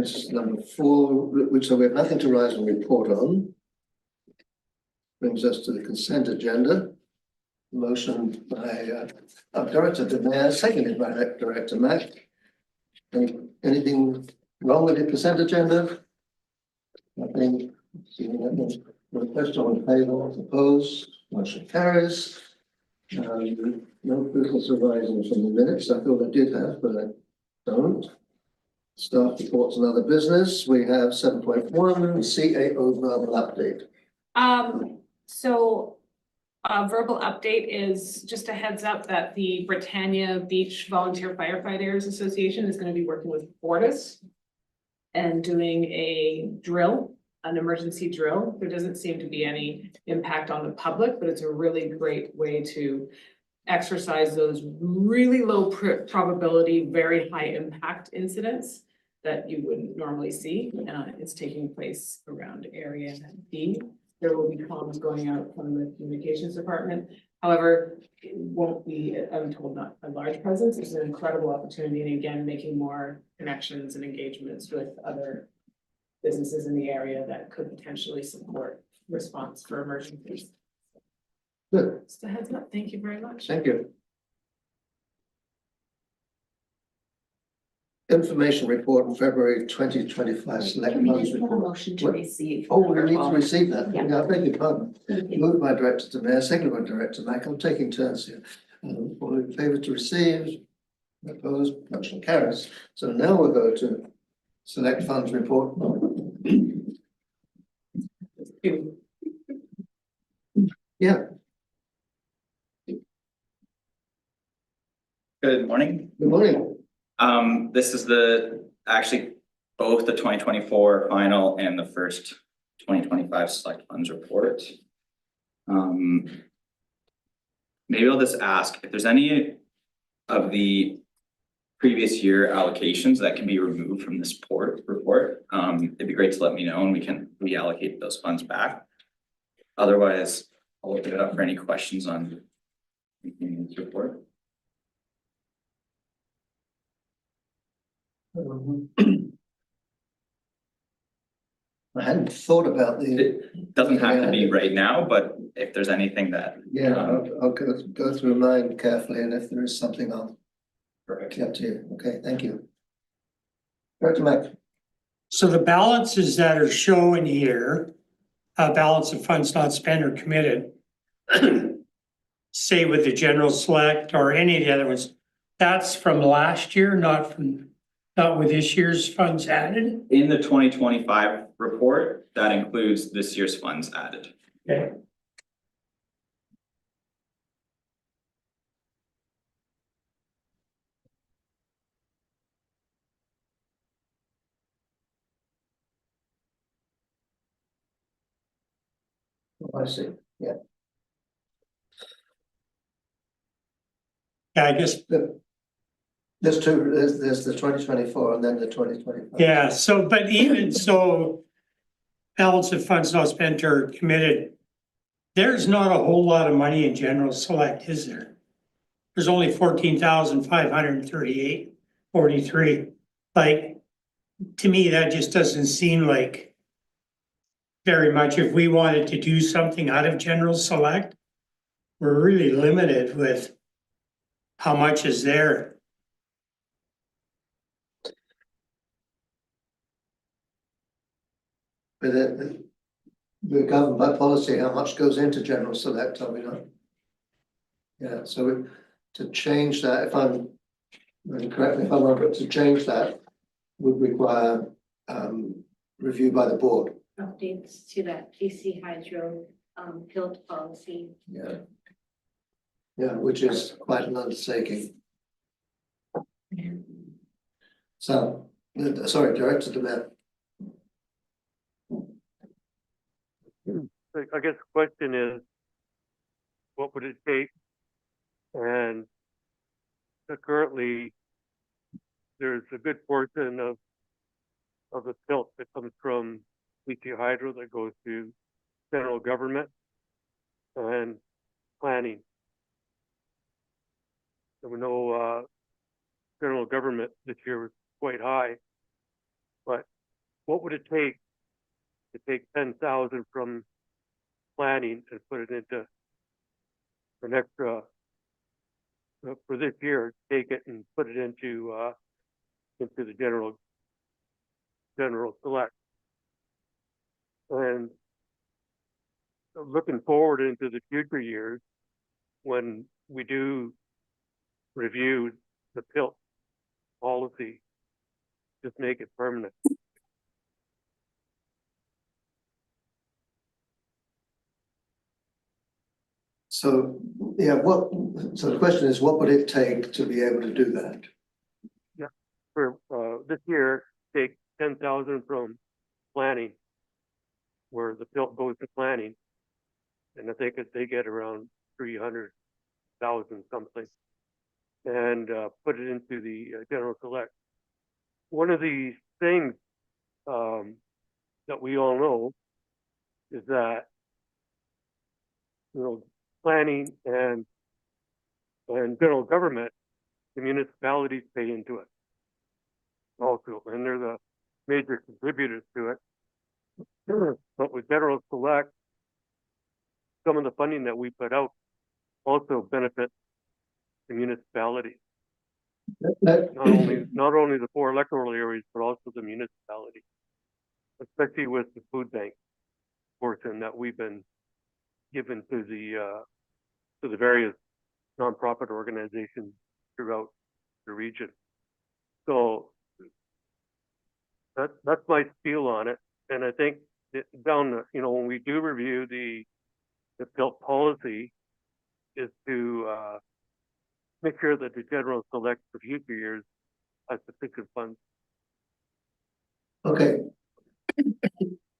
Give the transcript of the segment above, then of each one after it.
points number 4, which so we have nothing to rise and report on. Brings us to the consent agenda. Motion by Director De Mayor, seconded by Director Mack. Anything wrong with the consent agenda? Nothing. Seeing nothing. Request all in favour, opposed, motion carries. No business arising from the minutes. I thought I did have, but I don't. Staff reports and other business. We have 7.1 CAO verbal update. So verbal update is just a heads up that the Britannia Beach Volunteer Firefighters Association is going to be working with Fortis and doing a drill, an emergency drill. There doesn't seem to be any impact on the public, but it's a really great way to exercise those really low probability, very high impact incidents that you wouldn't normally see. It's taking place around Area B. There will be comms going out from the communications department. However, it won't be, I'm told, not a large presence. It's an incredible opportunity, and again, making more connections and engagements with other businesses in the area that could potentially support response for emergencies. Good. Just a heads up. Thank you very much. Thank you. Information report on February 2025 select Can we funds just have a report. motion to What? receive? Oh, we need to receive that. Yeah. I beg your pardon. Thank you. Moved by Director De Mayor, seconded by Director Mack. I'm taking turns here. All in favour to receive, opposed, motion carries. So now we'll go to select funds report. Yeah, Good morning. good morning. This is actually both the 2024 final and the first 2025 select funds report. Maybe I'll just ask if there's any of the previous year allocations that can be removed from this report. It'd be great to let me know and we can reallocate those funds back. Otherwise, I'll open it up for any questions on this report. I hadn't thought about the, It doesn't have to be right now, but if there's anything that. yeah, I'll go through mine carefully, and if there is something, I'll Perfect. get to you. Okay, thank you. Director Mack. So the balances that are shown here, balance of funds not spent or committed, say with the general select or any of the other ones, that's from last year, not with this year's funds added. In the 2025 report, that includes this year's funds added. Okay. I see. Yeah. Yeah, I guess, There's two. There's the 2024 and then the 2025. yeah, so, but even so, balance of funds not spent or committed, there's not a whole lot of money in general select, is there? There's only 14,538.43. Like, to me, that just doesn't seem like very much. If we wanted to do something out of general select, we're really limited with how much is there. But we're governed by policy, how much goes into general select, are we not? Yeah, so to change that, if I'm, correct me if I'm wrong, but to change that would require review by the board. Updates to that PC Hydro PILT policy. Yeah. Yeah, which is quite an undertaking. So, sorry, Director De Mayor. I guess the question is, what would it take? And currently, there's a good portion of the tilt that comes from BC Hydro that goes to general government and planning. So we know general government this year was quite high, but what would it take to take 10,000 from planning and put it into an extra for this year, take it and put it into the general select. And looking forward into the future years, when we do review the PILT policy, just make it permanent. So, yeah, so the question is, what would it take to be able to do that? For this year, take 10,000 from planning, where the PILT goes to planning, and I think they get around 300,000 something, and put it into the general select. One of the things that we all know is that, you know, planning and general government, the municipalities pay into it also, and they're the major contributors to it. But with general select, some of the funding that we put out also benefits the municipality. Not only the 4 electoral areas, but also the municipality, especially with the food bank portion that we've been given to the various nonprofit organizations throughout the region. So that's my spiel on it. And I think when we do review the PILT policy, is to make sure that the general select for future years has sufficient funds. Okay.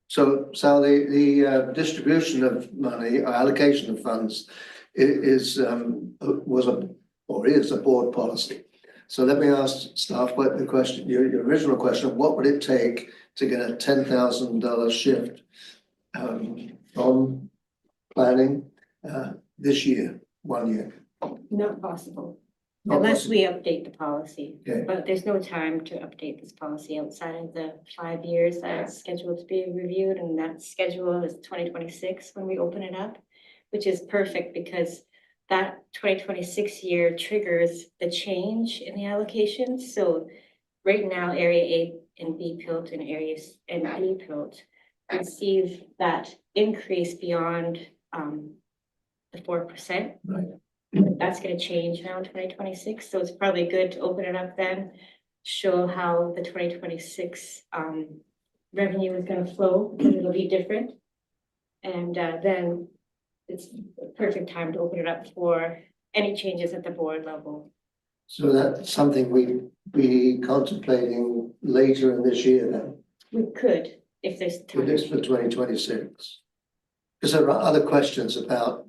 So Sal, the distribution of money or allocation of funds is a board policy. So let me ask staff what the question, your original question, what would it take to get a $10,000 shift from planning this year, 1 year? Not possible, Not unless possible. we update the policy. Okay. But there's no time to update this policy outside of the 5 years that it's scheduled to be reviewed, and that schedule is 2026 when we open it up, which is perfect because that 2026 year triggers the change in the allocations. So right now, Area A and B PILT and areas and B PILT receive that increase beyond the 4%. Right. That's gonna change now in 2026, so it's probably good to open it up then, show how the 2026 revenue is gonna flow, because it'll be different. And then it's a perfect time to open it up for any changes at the board level. So that's something we be contemplating later in this year then, We could, if there's at time. least for 2026. Because there are other questions about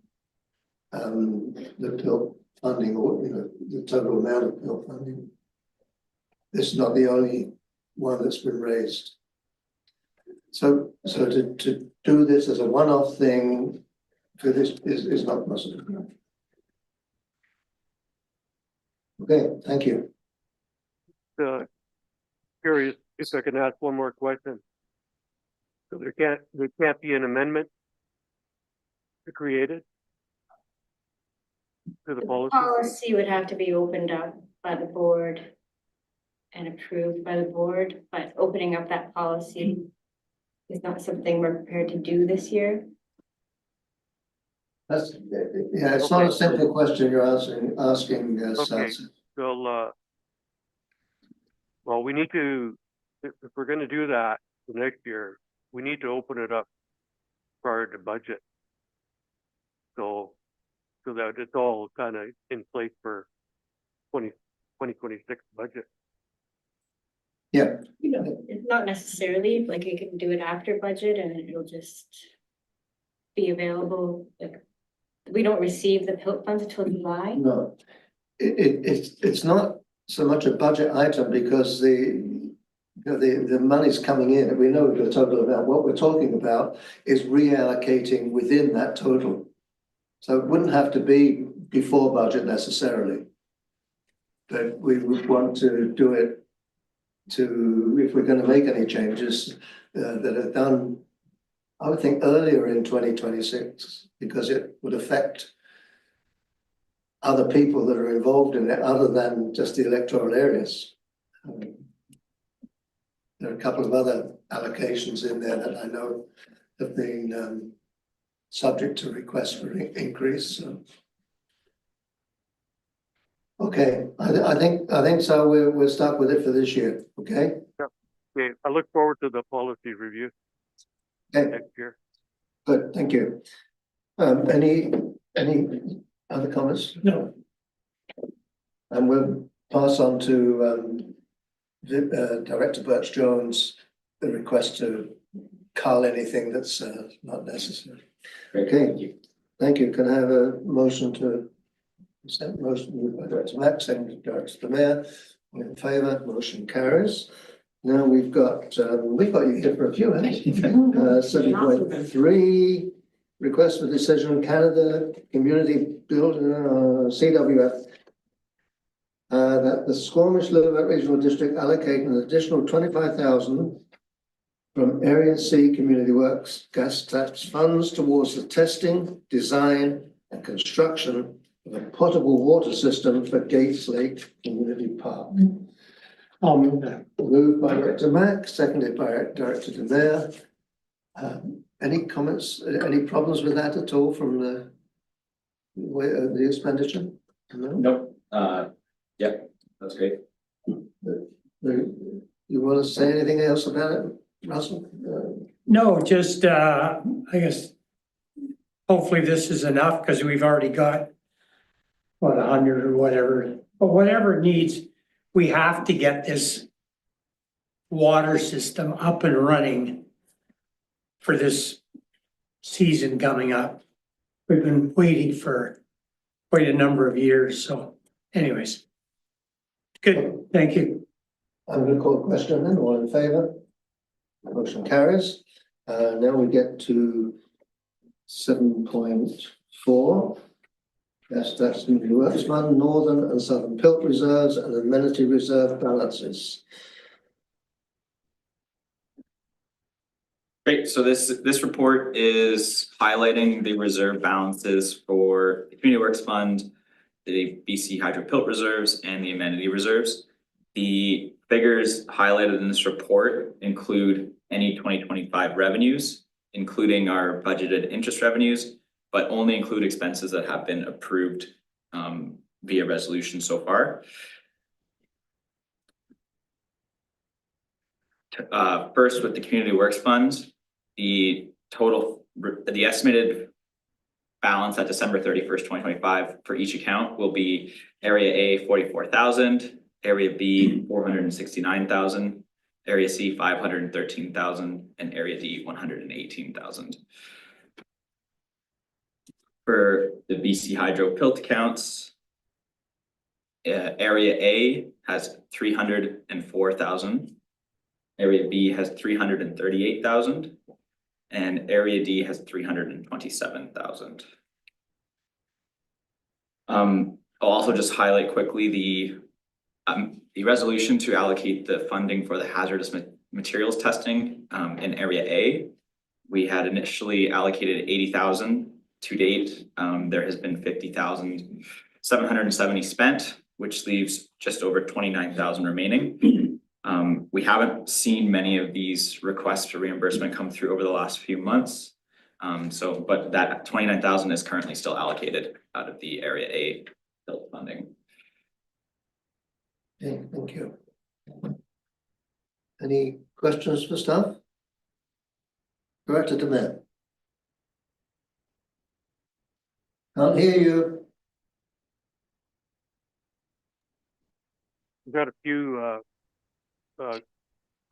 the PILT funding, or the total amount of PILT funding. This is not the only one that's been raised. So to do this as a one-off thing for this is not possible. Okay, thank you. Curious if I can ask one more question. So there can't be an amendment to create it to the policy? Policy would have to be opened up by the board and approved by the board, but opening up that policy is not something we're prepared to do this year. That's, yeah, it's not a simple question you're asking, Okay. Sal. So, well, we need to, if we're gonna do that for next year, we need to open it up prior to budget. So that it's all kind of in place for 2026 budget. Yeah. It's not necessarily, like you can do it after budget and it'll just be available, like, we don't receive the PILT funds until July. No, it's not so much a budget item because the money's coming in. We know the total amount. What we're talking about is reallocating within that total. So it wouldn't have to be before budget necessarily. But we would want to do it to, if we're gonna make any changes, that are done, I would think earlier in 2026, because it would affect other people that are involved in it, other than just the electoral areas. There are a couple of other allocations in there that I know have been subject to requests for increase, so. Okay, I think so, we're stuck with it for this year, okay? Okay, I look forward to the policy review Okay, next year. good, thank you. Any other comments? No. And we'll pass on to Director Birch Jones, the request to cull anything that's not necessary. Okay, thank you. Can I have a motion to accept? Motion moved by Director Mack, seconded by Director Mayor. All in favour, motion carries. Now we've got you here for a few, haven't we? 7.3, request for decision, Canada Community Build, CWF. That the Squamish-Lillooet Regional District allocate an additional 25,000 from Area C Community Works gas tax funds towards the testing, design and construction of a potable water system for Gates Lake Community Park. I'll move that. Moved by Director Mack, seconded by Director DeMare. Any comments, any problems with that at all from the expenditure? No? Nope, yeah, that's great. You want to say anything else about it, Russell? No, just, I guess, hopefully this is enough, because we've already got, what, 100 or whatever, but whatever it needs, we have to get this water system up and running for this season coming up. We've been waiting for quite a number of years, so anyways. Good, thank you. I'm going to call the question then, all in favour? Motion carries. Now we get to 7.4. That's the Works Fund, Northern and Southern Pilt Reserves and Amenity Reserve balances. Great, so this report is highlighting the reserve balances for the Community Works Fund, the BC Hydro Pilt Reserves and the amenity reserves. The figures highlighted in this report include any 2025 revenues, including our budgeted interest revenues, but only include expenses that have been approved via resolution so far. First, with the Community Works Fund, the estimated balance at December 31st, 2025 for each account will be Area A 44,000, Area B 469,000, Area C 513,000, and Area D 118,000. For the BC Hydro Pilt accounts, Area A has 304,000, Area B has 338,000, and Area D has 327,000. I'll also just highlight quickly the resolution to allocate the funding for the hazardous materials testing in Area A. We had initially allocated 80,000 to date. There has been 50,770 spent, which leaves just over 29,000 remaining. We haven't seen many of these requests for reimbursement come through over the last few months. But that 29,000 is currently still allocated out of the Area A build funding. Okay, thank you. Any questions for staff? Director DeMare. Can't hear you. We've got a few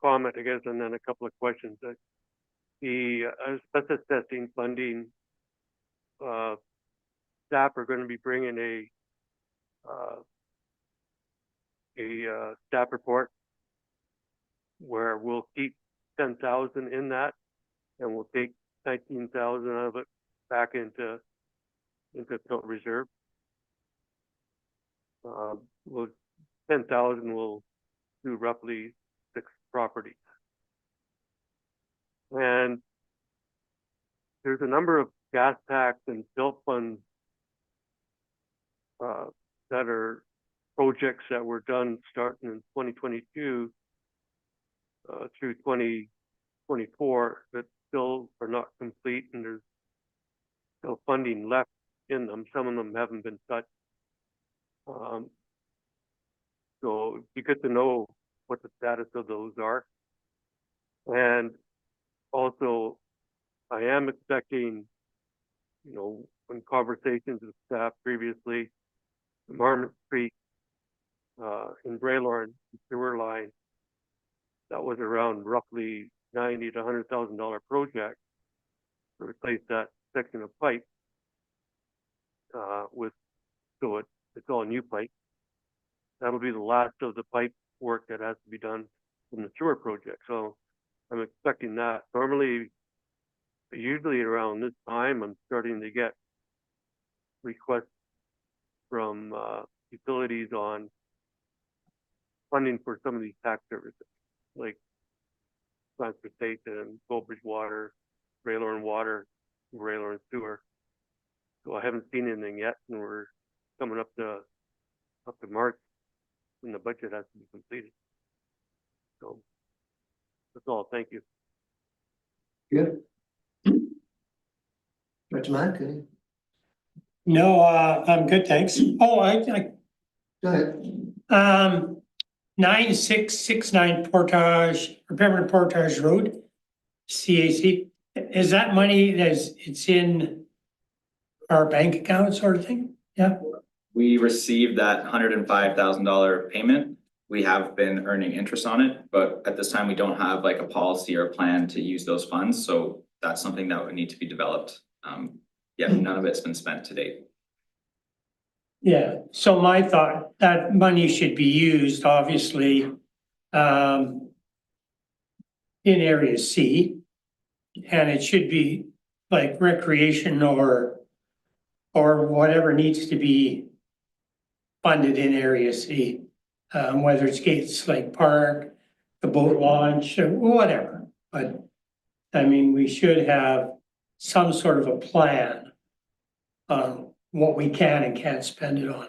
comment, I guess, and then a couple of questions. The asbestos testing funding, staff are going to be bringing a staff report where we'll keep 10,000 in that, and we'll take 19,000 of it back into Pilt Reserve. 10,000 will do roughly properties. And there's a number of gas tax and tilt funds that are projects that were done starting in 2022 through 2024 that still are not complete, and there's still funding left in them. Some of them haven't been touched. So it'd be good to know what the status of those are. And also, I am expecting, you know, in conversations with staff previously, the Marmot Street in Braylorn sewer line, that was around roughly $90,000 to $100,000 project to replace that section of pipe it's all new pipe. That'll be the last of the pipe work that has to be done from the sewer project. So I'm expecting that. Usually around this time, I'm starting to get requests from utilities on funding for some of these tax services, like transportation, Goldbridge Water, Braylorn Water, Braylorn Sewer. So I haven't seen anything yet, and we're coming up to March when the budget has to be completed. So that's all. Thank you. Yeah. Director Mack, any? No, I'm good, thanks. Oh, Go ahead. 9669 Portage, Peppermint Portage Road, CAC. Is that money it's in our bank account sort of thing? Yeah. We received that $105,000 payment. We have been earning interest on it, but at this time, we don't have like a policy or plan to use those funds. So that's something that would need to be developed. Yeah, none of it's been spent to date. Yeah, so my thought, that money should be used, obviously, in area C. And it should be like recreation or whatever needs to be funded in area C. Whether it's Gates Lake Park, the boat launch, or whatever. But I mean, we should have some sort of a plan on what we can and can't spend it on.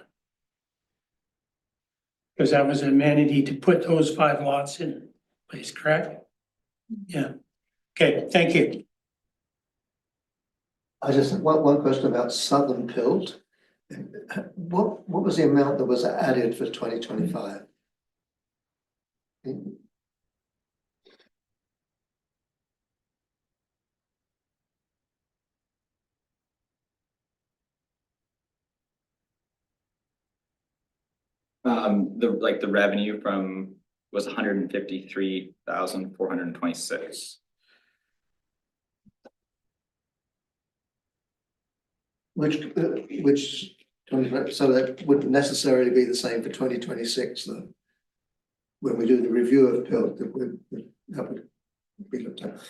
Because that was an amenity to put those 5 lots in place, correct? Yeah. Okay, thank you. I just have one question about Southern Pilt. What was the amount that was added for 2025? The revenue from was 153,426. Which 25, so that wouldn't necessarily be the same for 2026 though. When we do the review of Pilt, that would be looked at.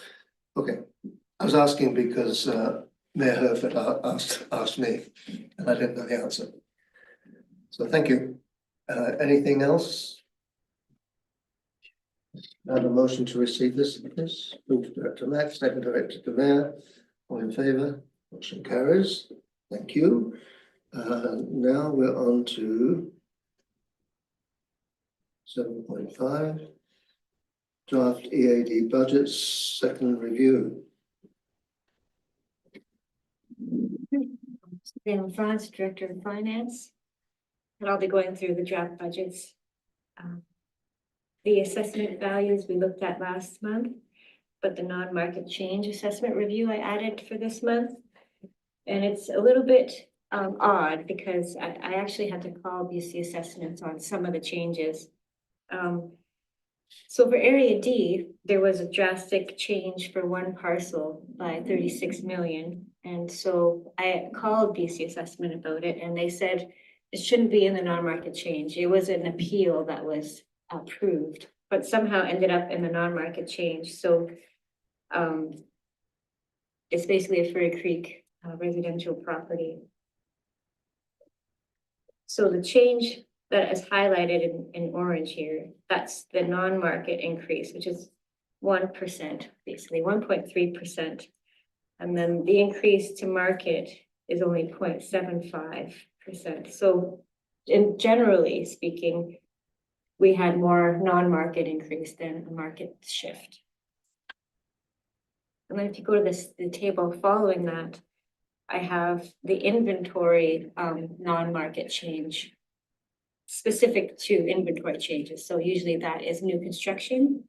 Okay, I was asking because Mayor Herford asked me, and I didn't know the answer. So thank you. Anything else? I have a motion to receive this, please. Moved Director Mack, second Director de Mayor. All in favour? Motion carries. Thank you. Now we're on to 7.5. Draft EAD budgets, second review. Dan France, Director of Finance. And I'll be going through the draft budgets. The assessment values we looked at last month, but the non-market change assessment review I added for this month. And it's a little bit odd because I actually had to call BC Assessments on some of the changes. So for Area D, there was a drastic change for one parcel by 36 million. And so I called BC Assessment about it, and they said it shouldn't be in the non-market change. It was an appeal that was approved, but somehow ended up in the non-market change. So it's basically a Furry Creek residential property. So the change that is highlighted in orange here, that's the non-market increase, which is 1%, basically 1.3%. And then the increase to market is only 0.75%. So generally speaking, we had more non-market increase than a market shift. And then if you go to the table following that, I have the inventory non-market change specific to inventory changes. So usually that is new construction.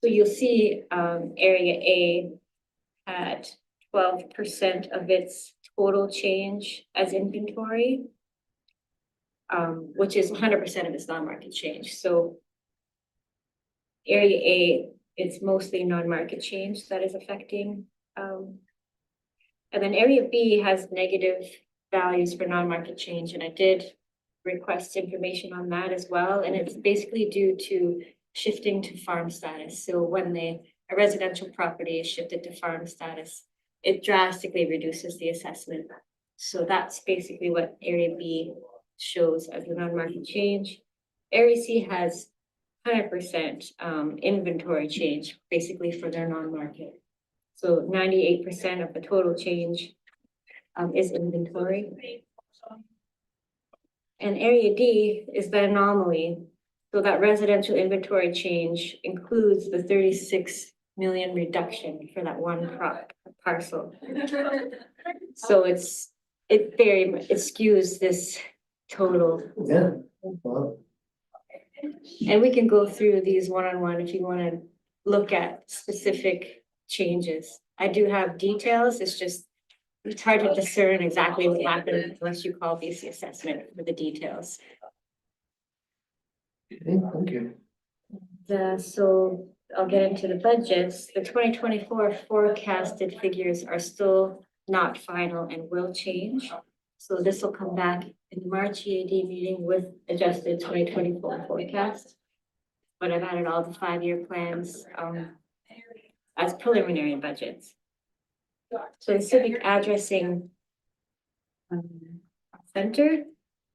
So you'll see area A had 12% of its total change as inventory, which is 100% of its non-market change. So area A, it's mostly non-market change that is affecting. And then area B has negative values for non-market change, and I did request information on that as well. And it's basically due to shifting to farm status. So when a residential property is shifted to farm status, it drastically reduces the assessment. So that's basically what area B shows as the non-market change. Area C has 100% inventory change, basically for their non-market. So 98% of the total change is inventory. And area D is the anomaly. So that residential inventory change includes the 36 million reduction for that one parcel. So it skews this total. Yeah. Well, And we can go through these one-on-one if you want to look at specific changes. I do have details. It's hard to discern exactly what happened unless you call BC assessment for the details. okay, thank you. So I'll get into the budgets. The 2024 forecasted figures are still not final and will change. So this will come back in the March EAD meeting with adjusted 2024 forecast. But I've added all the 5-year plans as preliminary budgets. So the civic addressing center,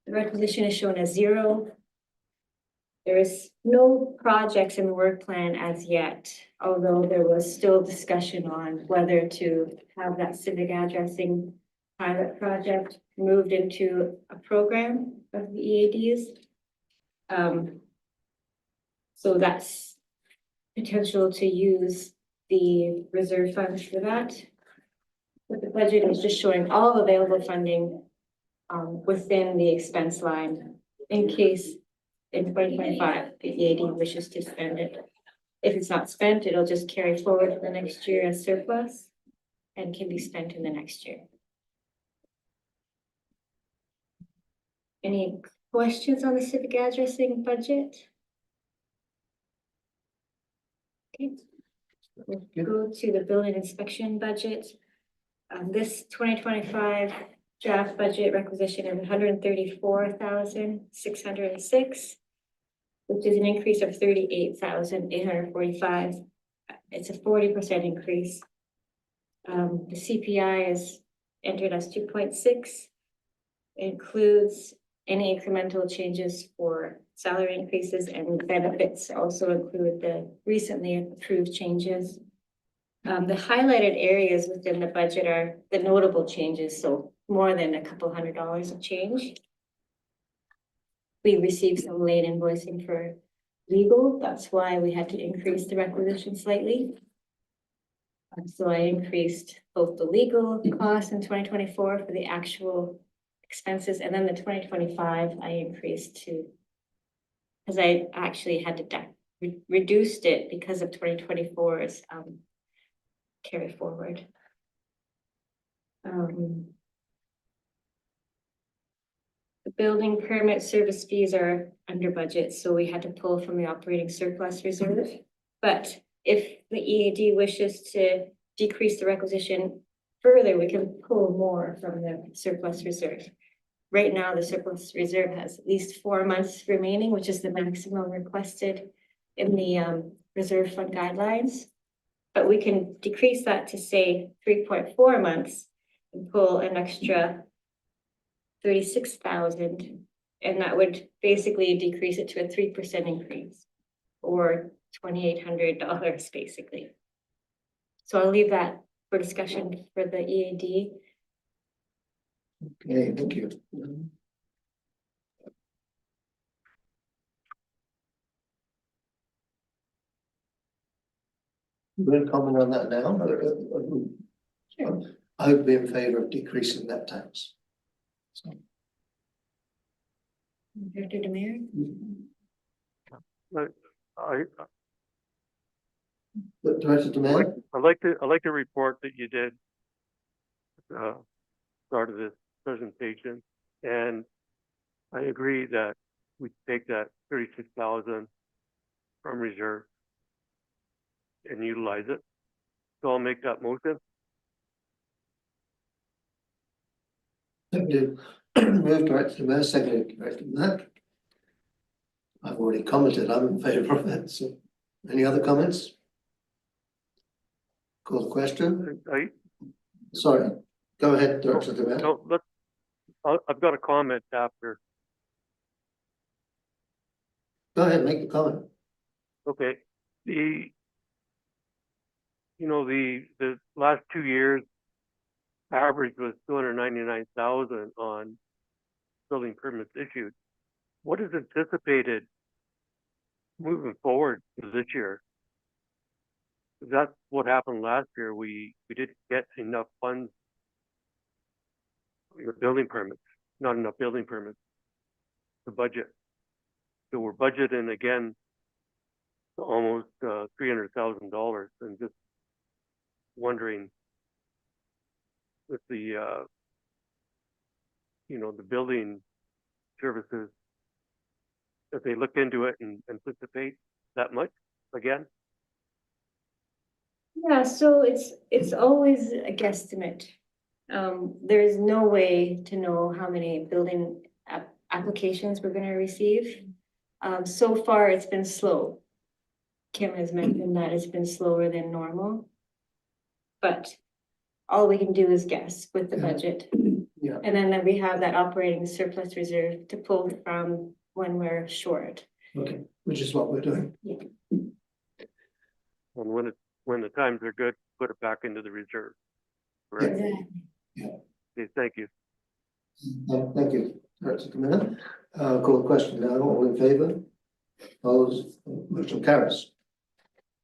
the requisition is shown as 0. There is no projects in the work plan as yet, although there was still discussion on whether to have that civic addressing pilot project moved into a program of the EADs. So that's potential to use the reserve funds for that. But the budget is just showing all available funding within the expense line in case in 2025 the EAD wishes to spend it. If it's not spent, it'll just carry forward for the next year as surplus and can be spent in the next year. Any questions on the civic addressing budget? Okay. We'll go to the building inspection budget. This 2025 draft budget requisition is 134,606, which is an increase of 38,845. It's a 40% increase. The CPI is entered as 2.6. Includes any incremental changes for salary increases, and benefits also include the recently approved changes. The highlighted areas within the budget are the notable changes, so more than a couple $100 of change. We received some late invoicing for legal. That's why we had to increase the requisition slightly. So I increased both the legal costs in 2024 for the actual expenses, and then the 2025 I increased to, because I actually had to reduced it because of 2024's carry forward. The building permit service fees are under budget, so we had to pull from the operating surplus reserve. But if the EAD wishes to decrease the requisition further, we can pull more from the surplus reserve. Right now, the surplus reserve has at least 4 months remaining, which is the maximum requested in the reserve fund guidelines. But we can decrease that to say 3.4 months and pull an extra 36,000 And that would basically decrease it to a 3% increase, or $2,800 basically. So I'll leave that for discussion for the EAD. Okay, thank you. You going to comment on that now? I would be in favor of decreasing that tax. So, Director Demir? I but Director Demand, I like the report that you did. Start of this presentation, and I agree that we take that 36,000 from reserve and utilize it. So I'll make that motion. move Director Demand, second Director Demand. I've already commented, I'm in favor of it, so any other comments? Call the question, sorry, go ahead, Director Demand. No, I've got a comment after. Go ahead, make the comment. Okay, the last 2 years average was 299,000 on building permits issued. What is anticipated moving forward for this year? That's what happened last year. We didn't get enough funds. Building permits, not enough building permits to budget. So we're budgeting again almost $300,000, and just wondering if the the building services, if they look into it and anticipate that much again. Yeah, so it's always a guesstimate. There is no way to know how many building applications we're gonna receive. So far, it's been slow. Kim has mentioned that it's been slower than normal. But all we can do is guess with the budget. Yeah. And then we have that operating surplus reserve to pull from when we're short. Okay, which is what we're doing. And when the times are good, put it back into the reserve. Right? Exactly. Okay, thank you. Thank you, Director Demand. Call the question now, all in favor? Opposed, motion carries.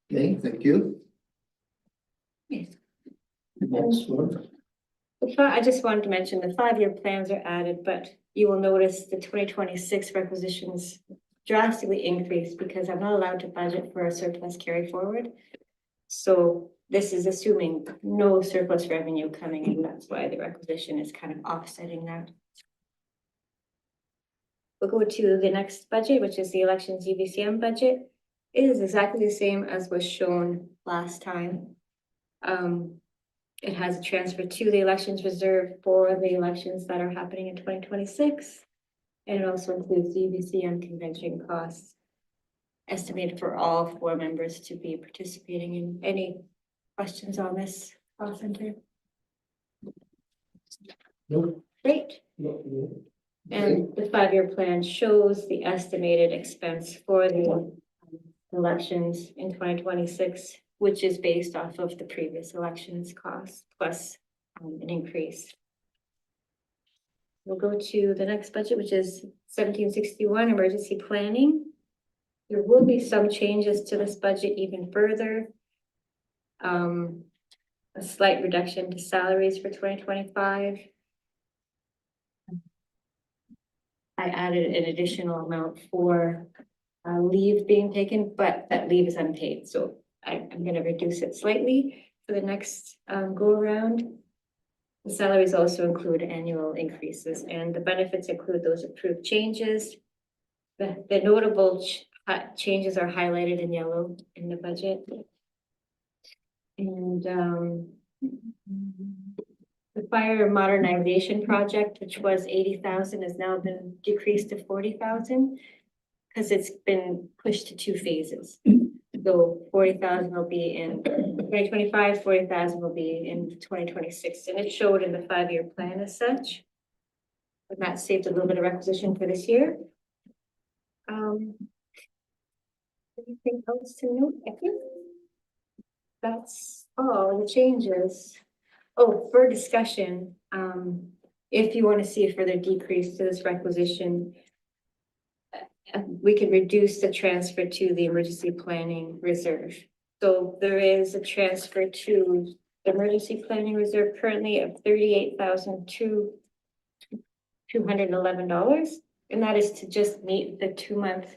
Okay, thank you. Yes. Next one. I just wanted to mention the 5-year plans are added, but you will notice the 2026 requisitions drastically increased because I'm not allowed to budget for a surplus carry forward. So this is assuming no surplus revenue coming in. That's why the requisition is kind of offsetting that. We'll go to the next budget, which is the elections UBCM budget. It is exactly the same as was shown last time. It has a transfer to the elections reserve for the elections that are happening in 2026. And it also includes the UBCM convention costs estimated for all 4 members to be participating in. Any questions on this cost center? No. Great. No. And the 5-year plan shows the estimated expense for the elections in 2026, which is based off of the previous elections cost plus an increase. We'll go to the next budget, which is 1761 emergency planning. There will be some changes to this budget even further. A slight reduction to salaries for 2025. I added an additional amount for leave being taken, but that leave is unpaid, so I'm gonna reduce it slightly for the next go around. The salaries also include annual increases, and the benefits include those approved changes. The notable changes are highlighted in yellow in the budget. And the fire modernization project, which was 80,000, has now been decreased to 40,000 because it's been pushed to 2 phases. So 40,000 will be in 2025, 40,000 will be in 2026, and it showed in the 5-year plan as such. and that saved a little bit of requisition for this year. Anything else to note? I think that's all the changes. Oh, for discussion, if you want to see a further decrease to this requisition, we could reduce the transfer to the emergency planning reserve. So there is a transfer to the emergency planning reserve currently of $38,211, and that is to just meet the 2-month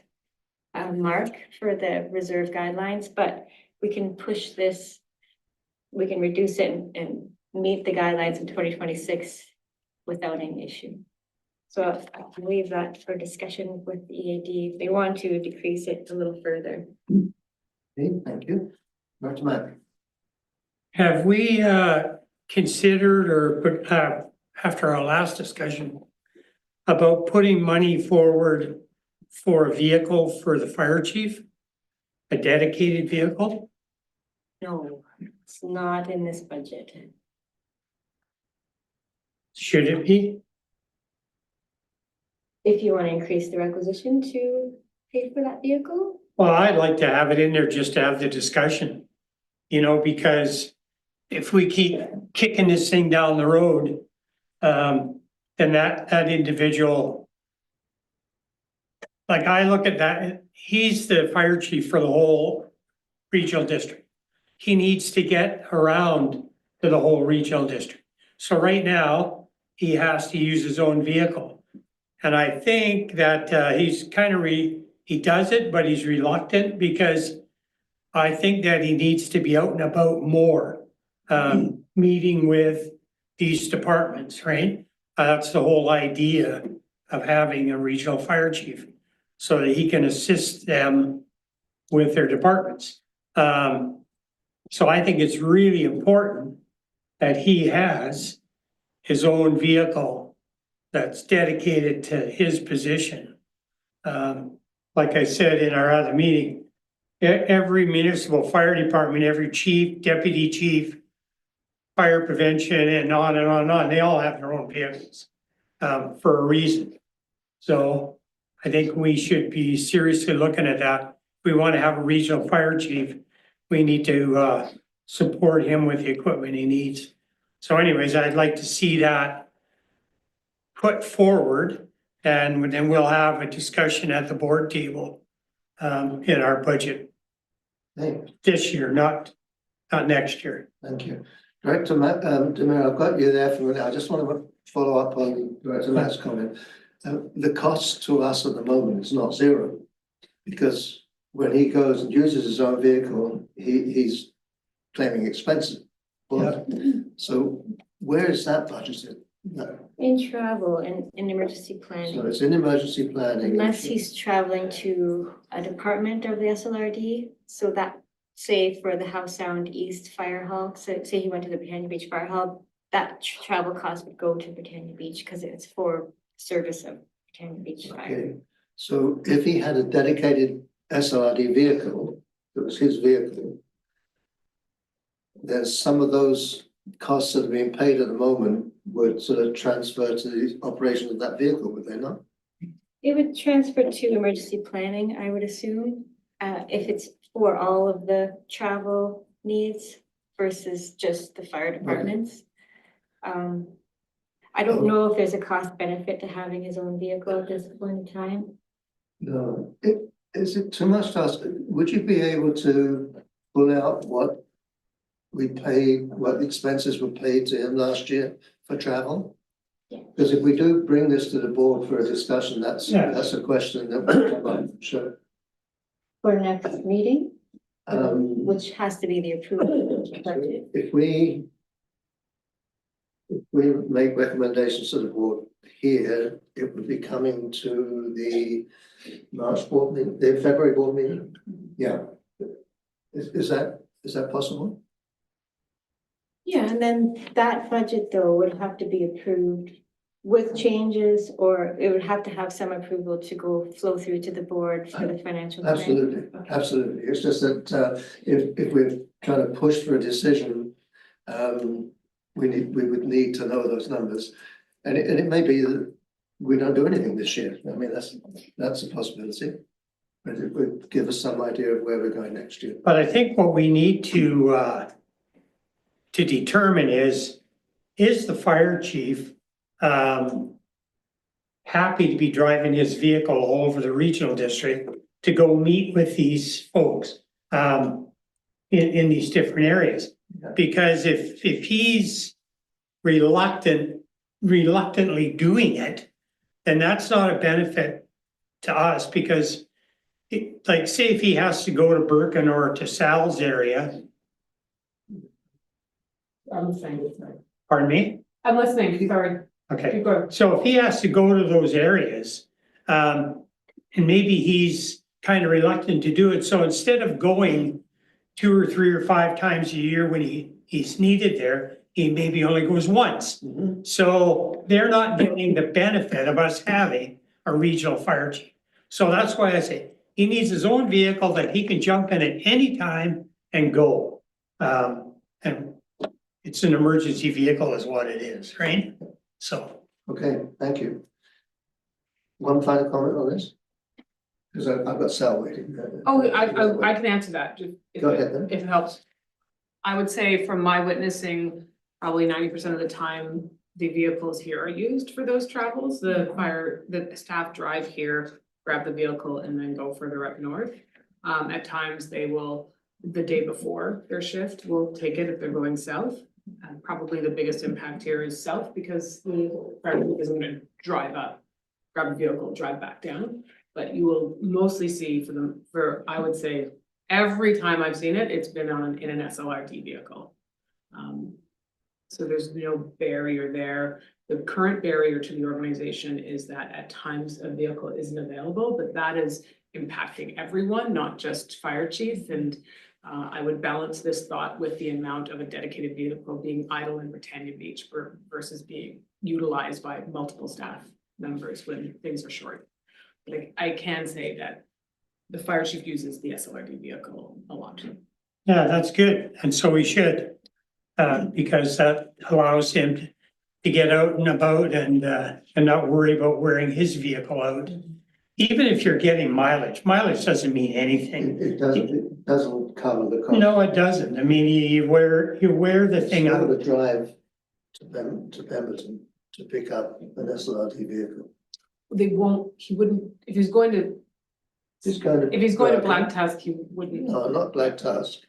mark for the reserve guidelines, but we can push this, we can reduce it and meet the guidelines in 2026 without any issue. So I'll leave that for discussion with the EAD if they want to decrease it a little further. Okay, thank you. Dr. Mack. Have we considered or after our last discussion about putting money forward for a vehicle for the fire chief? A dedicated vehicle? No, it's not in this budget. Should it be? If you want to increase the requisition to pay for that vehicle, Well, I'd like to have it in there just to have the discussion. You know, because if we keep kicking this thing down the road, then that individual. Like I look at that, he's the fire chief for the whole regional district. He needs to get around to the whole regional district. So right now, he has to use his own vehicle. And I think that he's kind of he does it, but he's reluctant because I think that he needs to be out and about more, meeting with these departments, right? That's the whole idea of having a regional fire chief, so that he can assist them with their departments. So I think it's really important that he has his own vehicle that's dedicated to his position. Like I said in our other meeting, every municipal fire department, every chief, deputy chief, fire prevention, and on and on and on, they all have their own vehicles for a reason. So I think we should be seriously looking at that. If we want to have a regional fire chief, we need to support him with the equipment he needs. So anyways, I'd like to see that put forward, and then we'll have a discussion at the board table in our budget Thanks. this year, not next year. Thank you. Director Demir, I've got you there for a minute. I just want to follow up on Director Matt's comment. The cost to us at the moment is not zero, because when he goes and uses his own vehicle, he's claiming expenses. Yeah. So where is that budgeted? No. in travel and in emergency So planning, it's in emergency planning. unless he's traveling to a department of the SLRD, so that, say for the Howe Sound East Fire Hall, so say he went to the Britannia Beach Fire Hall, that travel cost would go to Britannia Beach because it's for service of Britannia Beach Fire. Okay, so if he had a dedicated SLRD vehicle, that was his vehicle, there's some of those costs that are being paid at the moment would sort of transfer to the operation of that vehicle, would they not? It would transfer to emergency planning, I would assume, if it's for all of the travel needs versus just the fire departments. I don't know if there's a cost benefit to having his own vehicle at this point in time. No, is it too much to ask? Would you be able to pull out what we paid, what expenses were paid to him last year for travel? Yeah. Because if we do bring this to the board for a discussion, that's Yeah. a question that will come up, sure. For next meeting, Which which has to be the approval of the budget. if we make recommendations to the board here, it would be coming to the March board meeting, the February board meeting. Yeah. Is that possible? Yeah, and then that budget though would have to be approved with changes, or it would have to have some approval to go flow through to the board for the financial plan. Absolutely, Okay. absolutely. It's just that if we're trying to push for a decision, we would need to know those numbers. And it may be that we don't do anything this year. I mean, that's a possibility. But it would give us some idea of where we're going next year. But I think what we need to determine is the fire chief, happy to be driving his vehicle all over the regional district to go meet with these folks, in these different areas? Yeah. Because if he's reluctantly doing it, then that's not a benefit to us, because like, say if he has to go to Birkin or to Sal's area, I'm listening, sorry. pardon me? I'm listening, sorry. Okay, Keep going. so if he has to go to those areas, and maybe he's kind of reluctant to do it, so instead of going 2 or 3 or 5 times a year when he's needed there, he maybe only goes once. Mhm. So they're not getting the benefit of us having a regional fire chief. So that's why I say he needs his own vehicle that he can jump in at any time and go. And it's an emergency vehicle is what it is, right? So, Okay, thank you. One final comment on this? Because I've got Sal waiting. Oh, I can answer that, just if Go ahead then. if it helps. I would say from my witnessing, probably 90% of the time, the vehicles here are used for those travels. The staff drive here, grab the vehicle and then go further up north. At times they will, the day before their shift, will take it if they're going south. Probably the biggest impact here is south, because the fire chief isn't gonna drive up, grab a vehicle, drive back down. But you will mostly see I would say, every time I've seen it, it's been in an SLRD vehicle. So there's no barrier there. The current barrier to the organization is that at times a vehicle isn't available, but that is impacting everyone, not just fire chief. And I would balance this thought with the amount of a dedicated vehicle being idle in Britannia Beach versus being utilized by multiple staff members when things are short. Like, I can say that the fire chief uses the SLRD vehicle a lot. yeah, that's good. And so we should, because that allows him to get out and about and not worry about wearing his vehicle out. Even if you're getting mileage doesn't mean anything. It doesn't cover the cost. No, it doesn't. I mean, you wear the thing It's out. not a drive to Pemberton to pick up an SLRT vehicle. He wouldn't, if he's going to This kind of. Black Tusk, he wouldn't. No, not Black Tusk.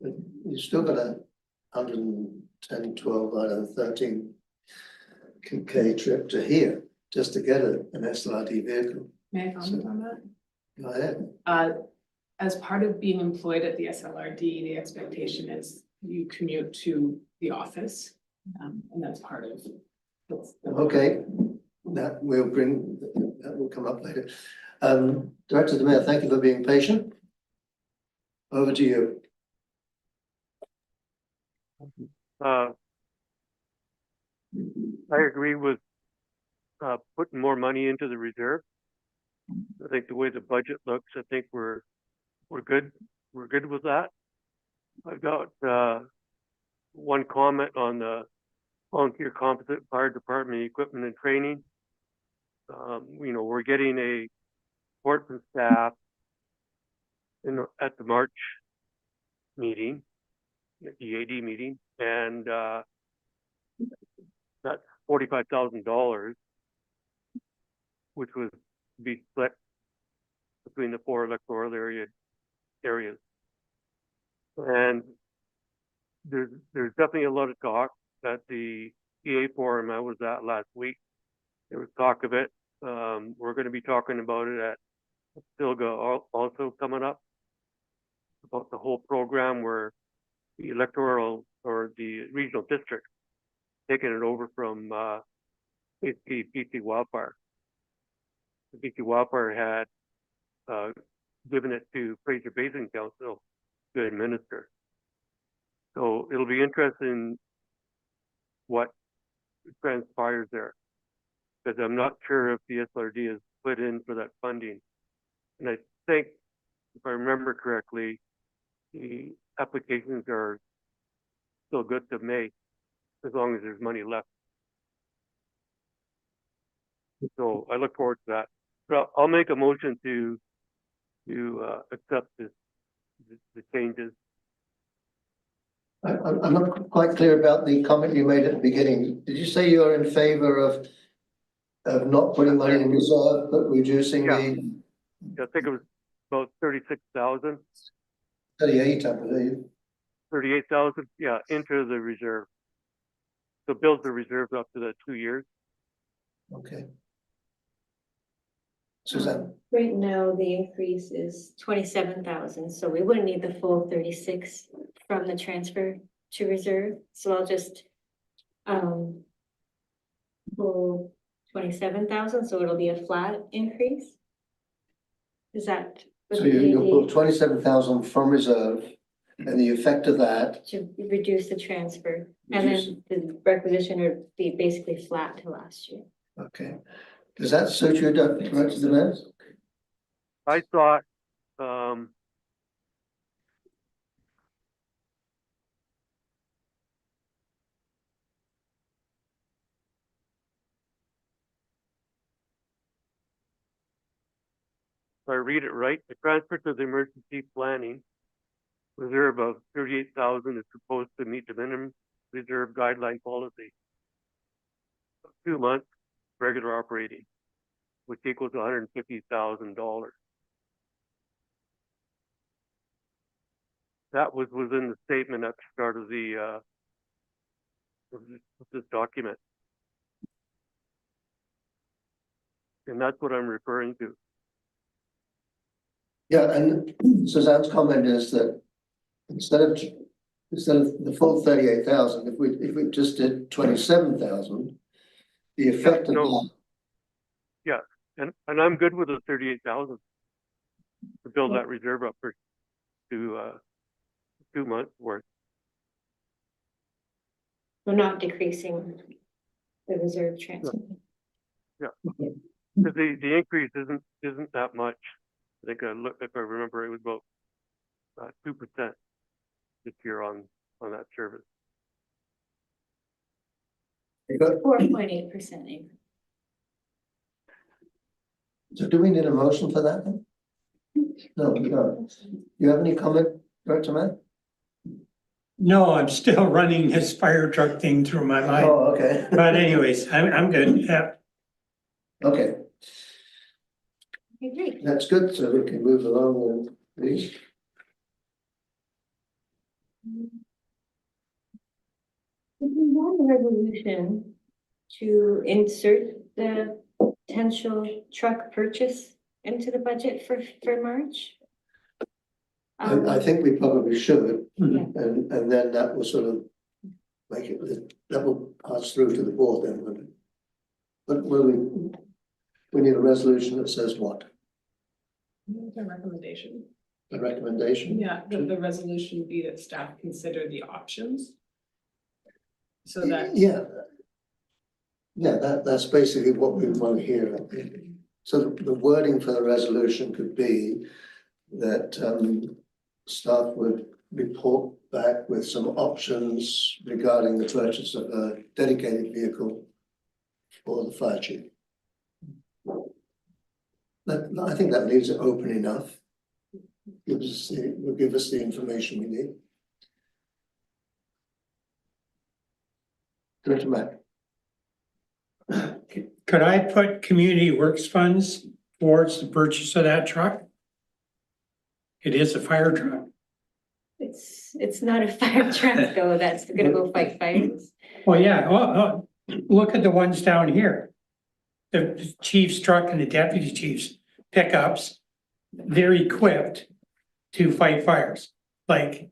But you've still got a 110, 12, 113 K trip to here, just to get an SLRT vehicle. May I comment on that? Go ahead. As part of being employed at the SLRD, the expectation is you commute to the office. And that's part of. Okay, that will come up later. Director de Mayor, thank you for being patient. Over to you. I agree with putting more money into the reserve. I think the way the budget looks, I think we're good. We're good with that. I've got one comment on the volunteer composite fire department equipment and training. We're getting a report from staff at the March meeting, the EAD meeting, and that's $45,000, which was to be split between the 4 electoral areas. And there's definitely a lot of talk at the EA forum I was at last week. There was talk of it. We're going to be talking about it at Silga also coming up, about the whole program where the electoral or the regional district taking it over from basically BC Wildfire. The BC Wildfire had given it to Fraser Basin Council to administer. So it'll be interesting what transpires there, because I'm not sure if the SLRD is put in for that funding. And I think, if I remember correctly, the applications are still good to May, as long as there's money left. So I look forward to that. So I'll make a motion to accept the changes. I'm not quite clear about the comment you made at the beginning. Did you say you're in favor of not putting money in reserve, but reducing the I think it was about 36,000, 38, I believe? 38,000, yeah, into the reserve. So build the reserve up to the 2 years. Okay. Suzanne? Right now, the increase is 27,000, so we wouldn't need the full 36 from the transfer to reserve, so I'll just pull 27,000, so it'll be a flat increase. Is that? So you'll pull 27,000 from reserve, and the effect of that, To reduce the transfer, and reduce then the requisition would be basically flat to last year. okay. Does that suit you, Director Demers? I thought, if I read it right, the transfer to the emergency planning reserve of 38,000 is proposed to meet the minimum reserve guideline policy of 2 months regular operating, which equals $150,000. That was within the statement at the start of the of this document. And that's what I'm referring to. Yeah, and Suzanne's comment is that instead of the full 38,000, if we just did 27,000, the effect of that. And I'm good with the 38,000 to build that reserve up for 2 months worth. We're not decreasing the reserve transfer. Because the increase isn't that much. I think if I remember, it was about 2% this year on that service. 4.8% increase. So do we need a motion for that then? No, we don't. You have any comment, Director Matt? No, I'm still running this fire truck thing through my mind, Oh, okay. but anyways, I'm good, yeah. Okay, Okay, great. that's good, so we can move along then, please. We want a resolution to insert the potential truck purchase into the budget for March. I think we probably should, Yeah. and then that will sort of make it, that will pass through to the board then, wouldn't it? But we need a resolution that says what? The recommendation. A recommendation? Yeah, the resolution be that staff consider the options. So that. Yeah. Yeah, that's basically what we want to hear, I think. So the wording for the resolution could be that staff would report back with some options regarding the purchase of a dedicated vehicle for the fire chief. I think that leaves it open enough. Will give us the information we need. Director Mack. Could I put community works funds towards the purchase of that truck? It is a fire truck. It's not a fire truck though, that's gonna go fight fires. Well, yeah, look at the ones down here. The chief's truck and the deputy chief's pickups, they're equipped to fight fires. Like,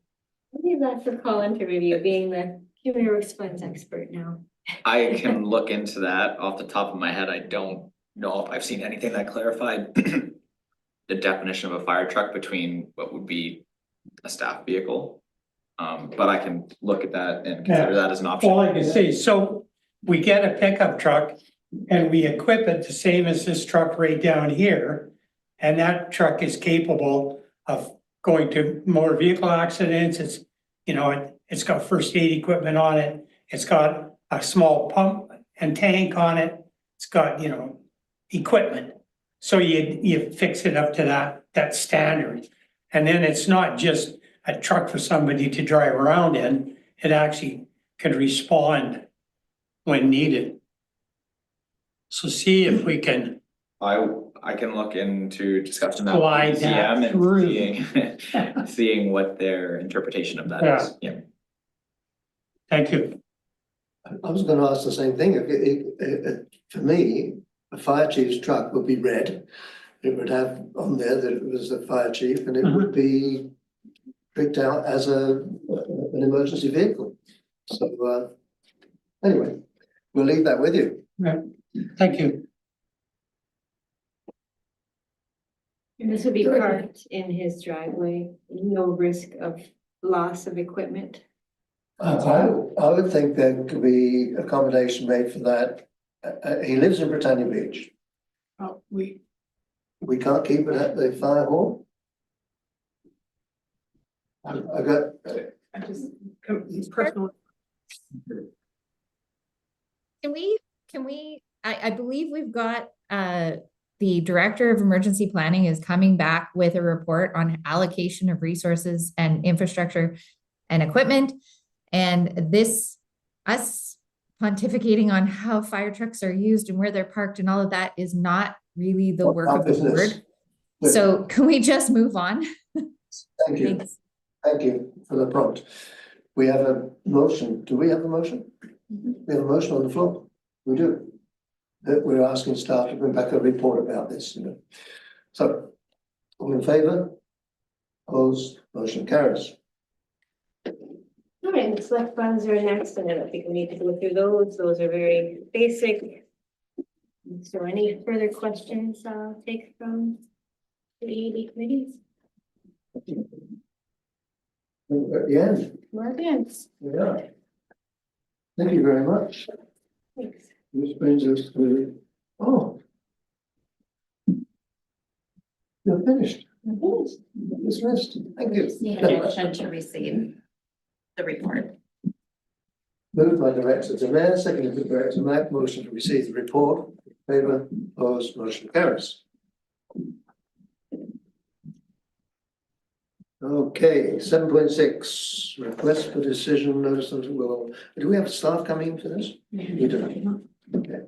Leave that for Colin to review, being the community works funds expert now. I can look into that off the top of my head. I don't know if I've seen anything that clarified the definition of a fire truck between what would be a staff vehicle. But I can look at that and consider that as an option. all I can say, so we get a pickup truck and we equip it the same as this truck right down here. And that truck is capable of going to motor vehicle accidents. It's, you know, it's got first aid equipment on it. It's got a small pump and tank on it. It's got, you know, equipment. So you fix it up to that standard. And then it's not just a truck for somebody to drive around in, it actually can respond when needed. So see if we can, I can look into discussing that with Slide that CM through. and seeing what their interpretation of that is. Yeah. thank you. I was gonna ask the same thing. For me, a fire chief's truck would be red. It would have on there that it was the fire chief, and it would be picked out as an emergency vehicle. So, anyway, we'll leave that with you. Thank you. And this would be parked in his driveway, no risk of loss of equipment. I would think there could be accommodation made for that. He lives in Britannia Beach. Oh, We can't keep it at the fire hall. I got, I just, personal. Can we, I believe we've got, the Director of Emergency Planning is coming back with a report on allocation of resources and infrastructure and equipment. And this, us pontificating on how fire trucks are used and where they're parked and all of that is not really the work of the board. So can we just move on? thank you, Thanks. thank you for the prompt. We have a motion. Do we have a motion? We have a motion on the floor. We do. That we're asking staff to bring back a report about this. So, all in favour? Opposed? Motion carries. All right, the select funds are next, and I don't think we need to go through those. Those are very basic. So any further questions I'll take from the EAD committees? We're at the end. More events. We are. Thank you very much. Thanks. This brings us to, oh. You're finished. Dismissed. Thank you. Need a motion to receive the report. Moved by Director Demare, seconded by Director Mack, motion to receive the report. Favour, opposed, motion carries. Okay, 7.6, request for decision notice of will. Do we have staff coming in for this? We do. Okay.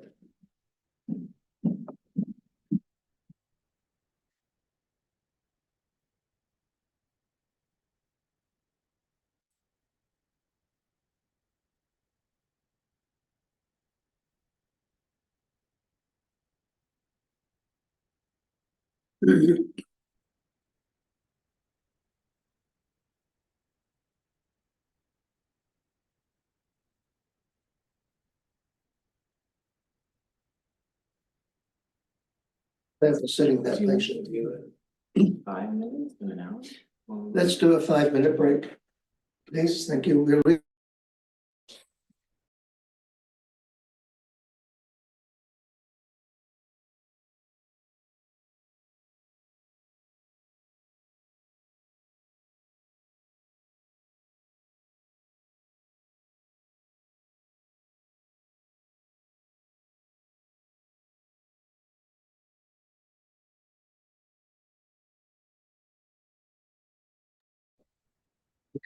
Thanks for sitting there patiently. 5 minutes in an hour. Let's do a 5-minute break. Please, thank you. We'll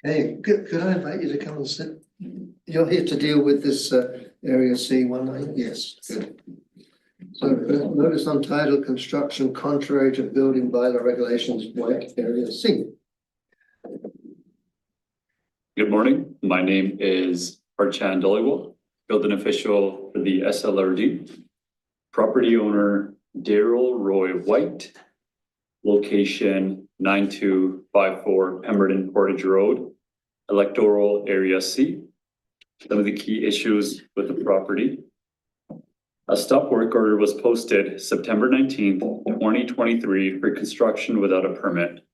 Okay, could I invite you to come and sit? You're here to deal with this area C19? Yes, good. So notice untitled construction contrary to building bylaw regulations, white area C. Good morning, my name is Archan Dhaliwal, building official for the SLRD. Property owner Daryl Roy White, location 9254 Pemberton Portage Road, electoral area C. Some of the key issues with the property. A stop work order was posted September 19th, 2023 for construction without a permit.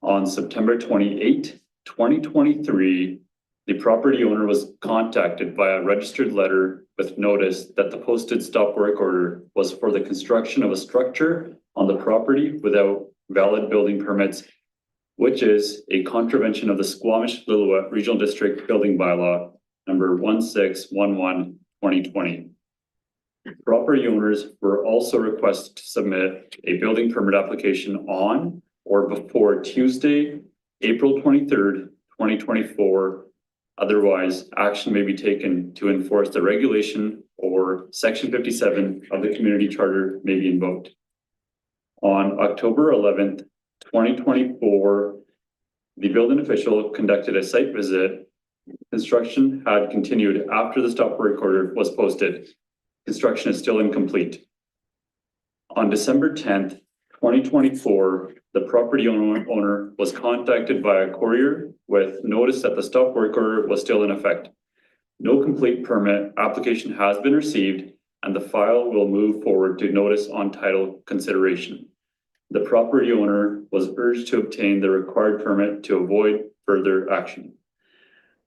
On September 28th, 2023, the property owner was contacted by a registered letter with notice that the posted stop work order was for the construction of a structure on the property without valid building permits, which is a contravention of the Squamish-Lillooet Regional District Building Bylaw number 1611/2020. Property owners were also requested to submit a building permit application on or before Tuesday, April 23rd, 2024. Otherwise, action may be taken to enforce the regulation or section 57 of the community charter may be invoked. On October 11th, 2024, the building official conducted a site visit. Construction had continued after the stop work order was posted. Construction is still incomplete. On December 10th, 2024, the property owner was contacted by a courier with notice that the stop work order was still in effect. No complete permit application has been received, and the file will move forward to notice on title consideration. The property owner was urged to obtain the required permit to avoid further action.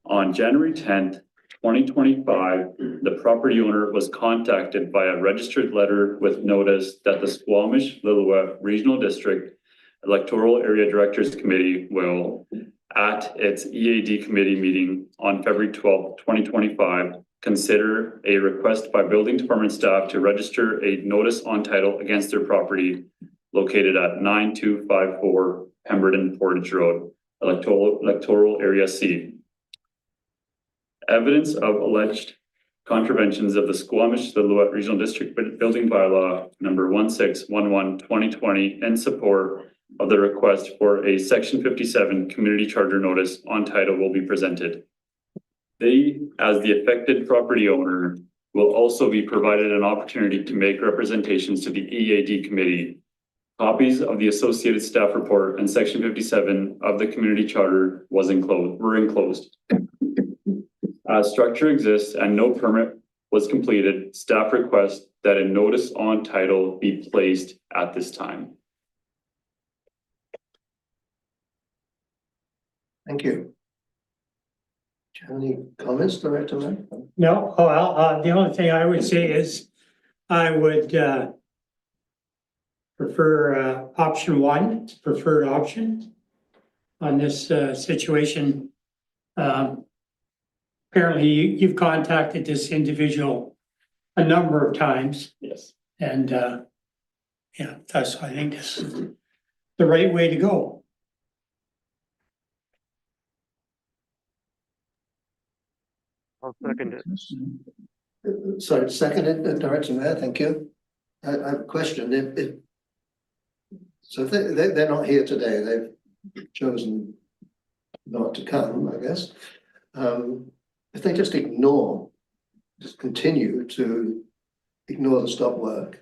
On January 10th, 2025, the property owner was contacted by a registered letter with notice that the Squamish-Lillooet Regional District Electoral Area Directors Committee will, at its EAD committee meeting on February 12th, 2025, consider a request by building department staff to register a notice on title against their property located at 9254 Pemberton Portage Road, Electoral Area C. Evidence of alleged contraventions of the Squamish-Lillooet Regional District Building Bylaw number 1611/2020 in support of the request for a section 57 community charter notice on title will be presented. They, as the affected property owner, will also be provided an opportunity to make representations to the EAD committee. Copies of the associated staff report and section 57 of the community charter were enclosed. As structure exists and no permit was completed, staff requests that a notice on title be placed at this time. Thank you. Do you have any comments, Director Mack? No, the only thing I would say is I would prefer option one, preferred option on this situation. Apparently you've contacted this individual a number of times, Yes. and yeah, I think this is the right way to go. I'll second it. Sorry, seconded, Director Mayor, thank you. I have a question. So if they're not here today, they've chosen not to come, I guess. If they just continue to ignore the stop work,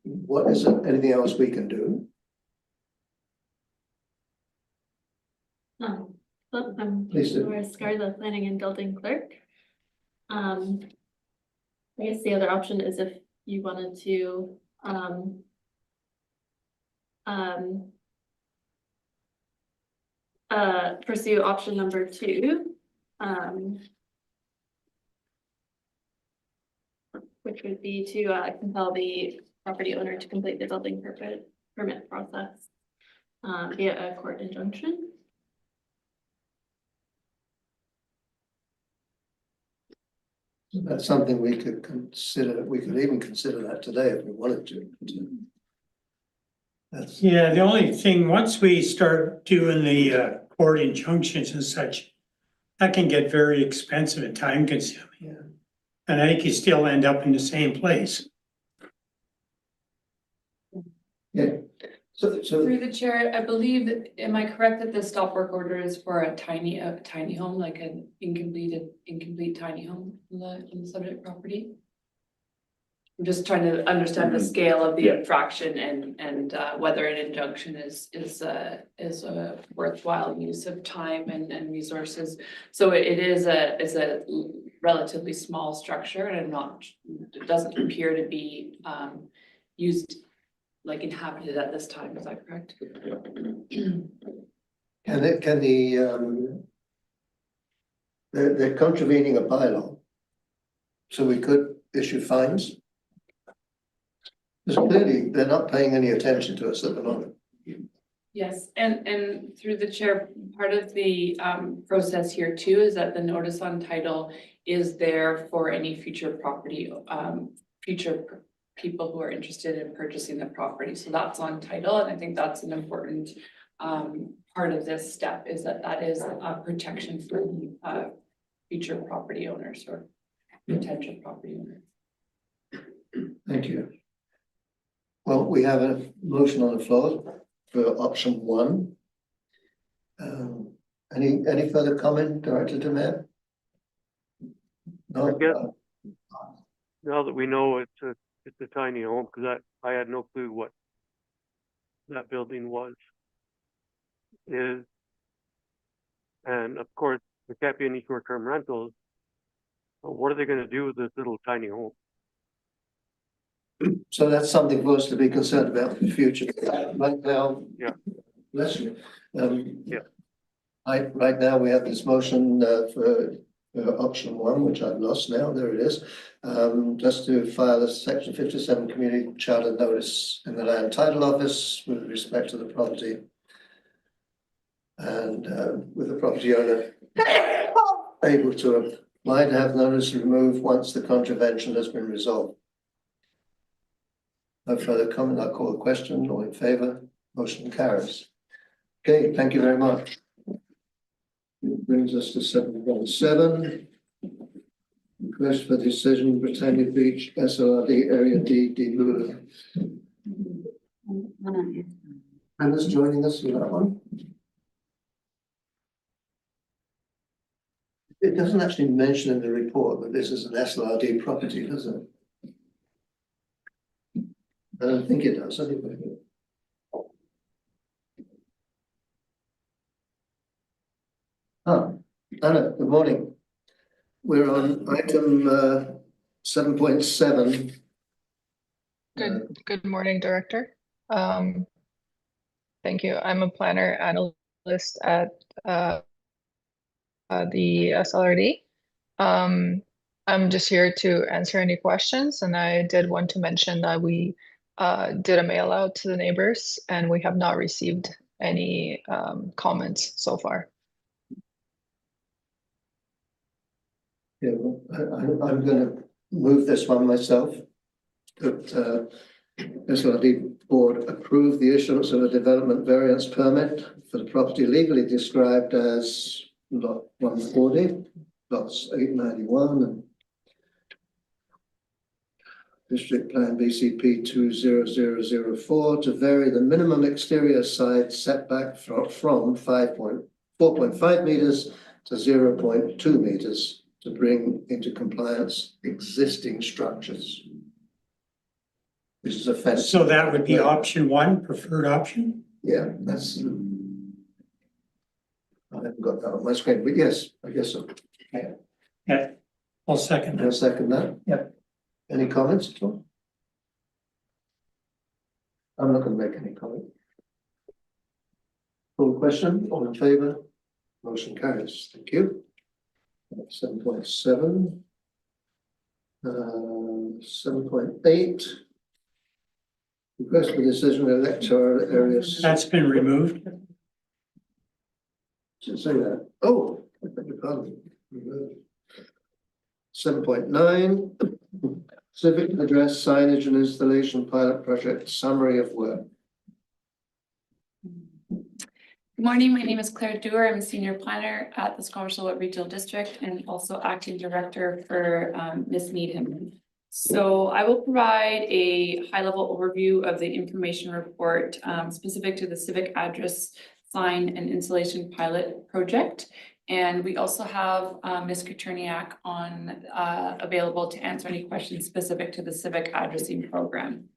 what is it, anything else we can do? Well, I'm Please do. Laura Scarlett, planning and building clerk. I guess the other option is if you wanted to pursue option number 2, which would be to compel the property owner to complete the building permit process via a court injunction. That's something we could consider. We could even consider that today if we wanted to. That's, Yeah, the only thing, once we start doing the court injunctions and such, that can get very expensive and time consuming. yeah. And I think you still end up in the same place. Yeah. So Through the chair, I believe, am I correct that the stop work order is for a tiny home, like an incomplete tiny home on the subject property? I'm just trying to understand the scale of the Yeah. infraction and whether an injunction is a worthwhile use of time and resources. So it's a relatively small structure and it doesn't appear to be used like inhabited at this time, is that correct? They're contravening a bylaw, so we could issue fines. Because clearly they're not paying any attention to us at the moment. Yes, and through the chair, part of the process here too is that the notice on title is there for any future property, people who are interested in purchasing the property. So that's on title, and I think that's an important part of this step is that that is a protection for future property owners or potential property owners. Thank you. Well, we have a motion on the floor for option one. Any further comment, Director Demir? No. I guess- Now that we know it's a tiny home, because I had no clue what that building was, is, and of course, there can't be any short-term rentals. But what are they gonna do with this little tiny home? So that's something for us to be concerned about in the future. Right now. Yeah. Bless you. Yeah. Right now, we have this motion for option one, which I've lost now. There it is. Just to file a section 57 community charter notice in the land title office with respect to the property. And with the property owner able to apply to have notice removed once the contravention has been resolved. No further comment. I'll call the question. All in favour? Motion carries. Okay, thank you very much. It brings us to 7.7. Request for decision, Britannia Beach, SLRD Area D, Lillooet. Anna's joining us for that one. It doesn't actually mention in the report that this is an SLRD property, does it? I don't think it does, anyway. Anna, good morning. We're on item 7.7. Good morning, Director. Thank you. I'm a planner analyst at the SLRD. I'm just here to answer any questions, and I did want to mention that we did a mail out to the neighbors, and we have not received any comments so far. Yeah, I'm going to move this one myself. That SLRD board approved the issuance of a development variance permit for the property legally described as lot 140, lots 891 and District Plan BCP 20004 to vary the minimum exterior side setback from 4.5 meters to 0.2 meters to bring into compliance existing structures. This is a fence. So that would be option one, preferred option? Yeah, that's. I haven't got that on my screen, but yes, I guess so. Yeah, I'll second I'll that. second that. Yep. Any comments at all? I'm not going to make any comment. Full question, all in favour? Motion carries. Thank you. 7.7. 7.8. Request for decision electoral areas. That's been removed. Should say that. Oh, I beg your pardon. 7.9. Civic address signage and installation pilot project summary of work. Good morning, my name is Claire Dewar. I'm a senior planner at the Squamish-Lillooet Regional District and also acting director for Ms. Needham. So I will provide a high-level overview of the information report specific to the civic address sign and installation pilot project. And we also have Ms. Katerniak on available to answer any questions specific to the civic addressing program.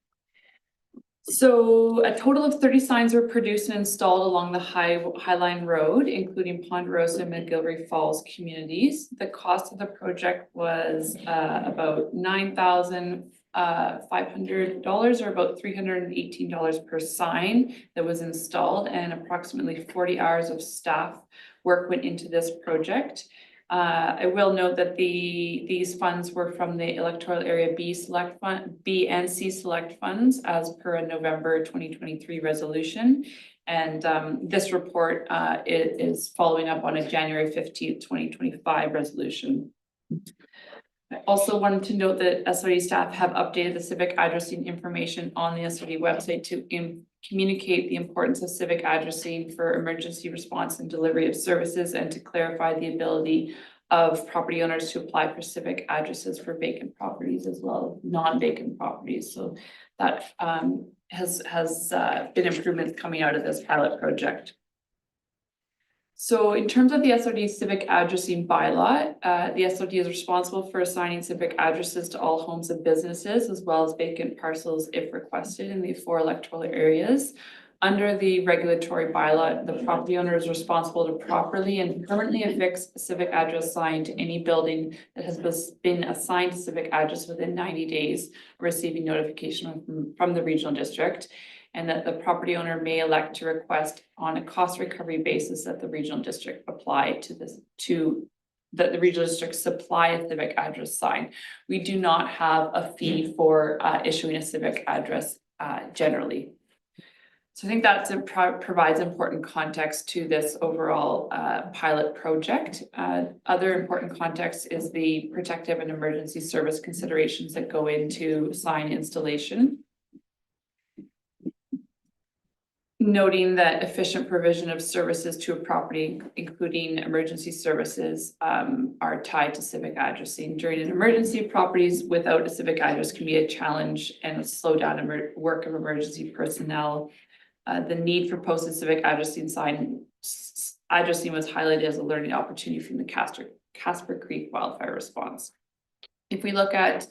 So a total of 30 signs were produced and installed along the Highline Road, including Ponderosa and McGilvery Falls communities. The cost of the project was about $9,500 or about $318 per sign that was installed, and approximately 40 hours of staff work went into this project. I will note that these funds were from the electoral area B select fund, B and C select funds as per a November 2023 resolution. And this report is following up on a January 15th, 2025 resolution. I also wanted to note that SRD staff have updated the civic addressing information on the SRD website to communicate the importance of civic addressing for emergency response and delivery of services, and to clarify the ability of property owners to apply for civic addresses for vacant properties as well as non-vacant properties. So that has been improvements coming out of this pilot project. So in terms of the SRD civic addressing bylaw, the SRD is responsible for assigning civic addresses to all homes and businesses, as well as vacant parcels if requested in the 4 electoral areas. Under the regulatory bylaw, the property owner is responsible to properly and permanently affix a civic address sign to any building that has been assigned a civic address within 90 days of receiving notification from the regional district, and that the property owner may elect to request on a cost recovery basis that the regional district apply to this, that the regional district supply a civic address sign. We do not have a fee for issuing a civic address generally. So I think that provides important context to this overall pilot project. Other important context is the protective and emergency service considerations that go into sign installation. Noting that efficient provision of services to a property, including emergency services, are tied to civic addressing. During an emergency, properties without a civic address can be a challenge and slow down work of emergency personnel. The need for posted civic addressing was highlighted as a learning opportunity from the Casper Creek wildfire response. If we look at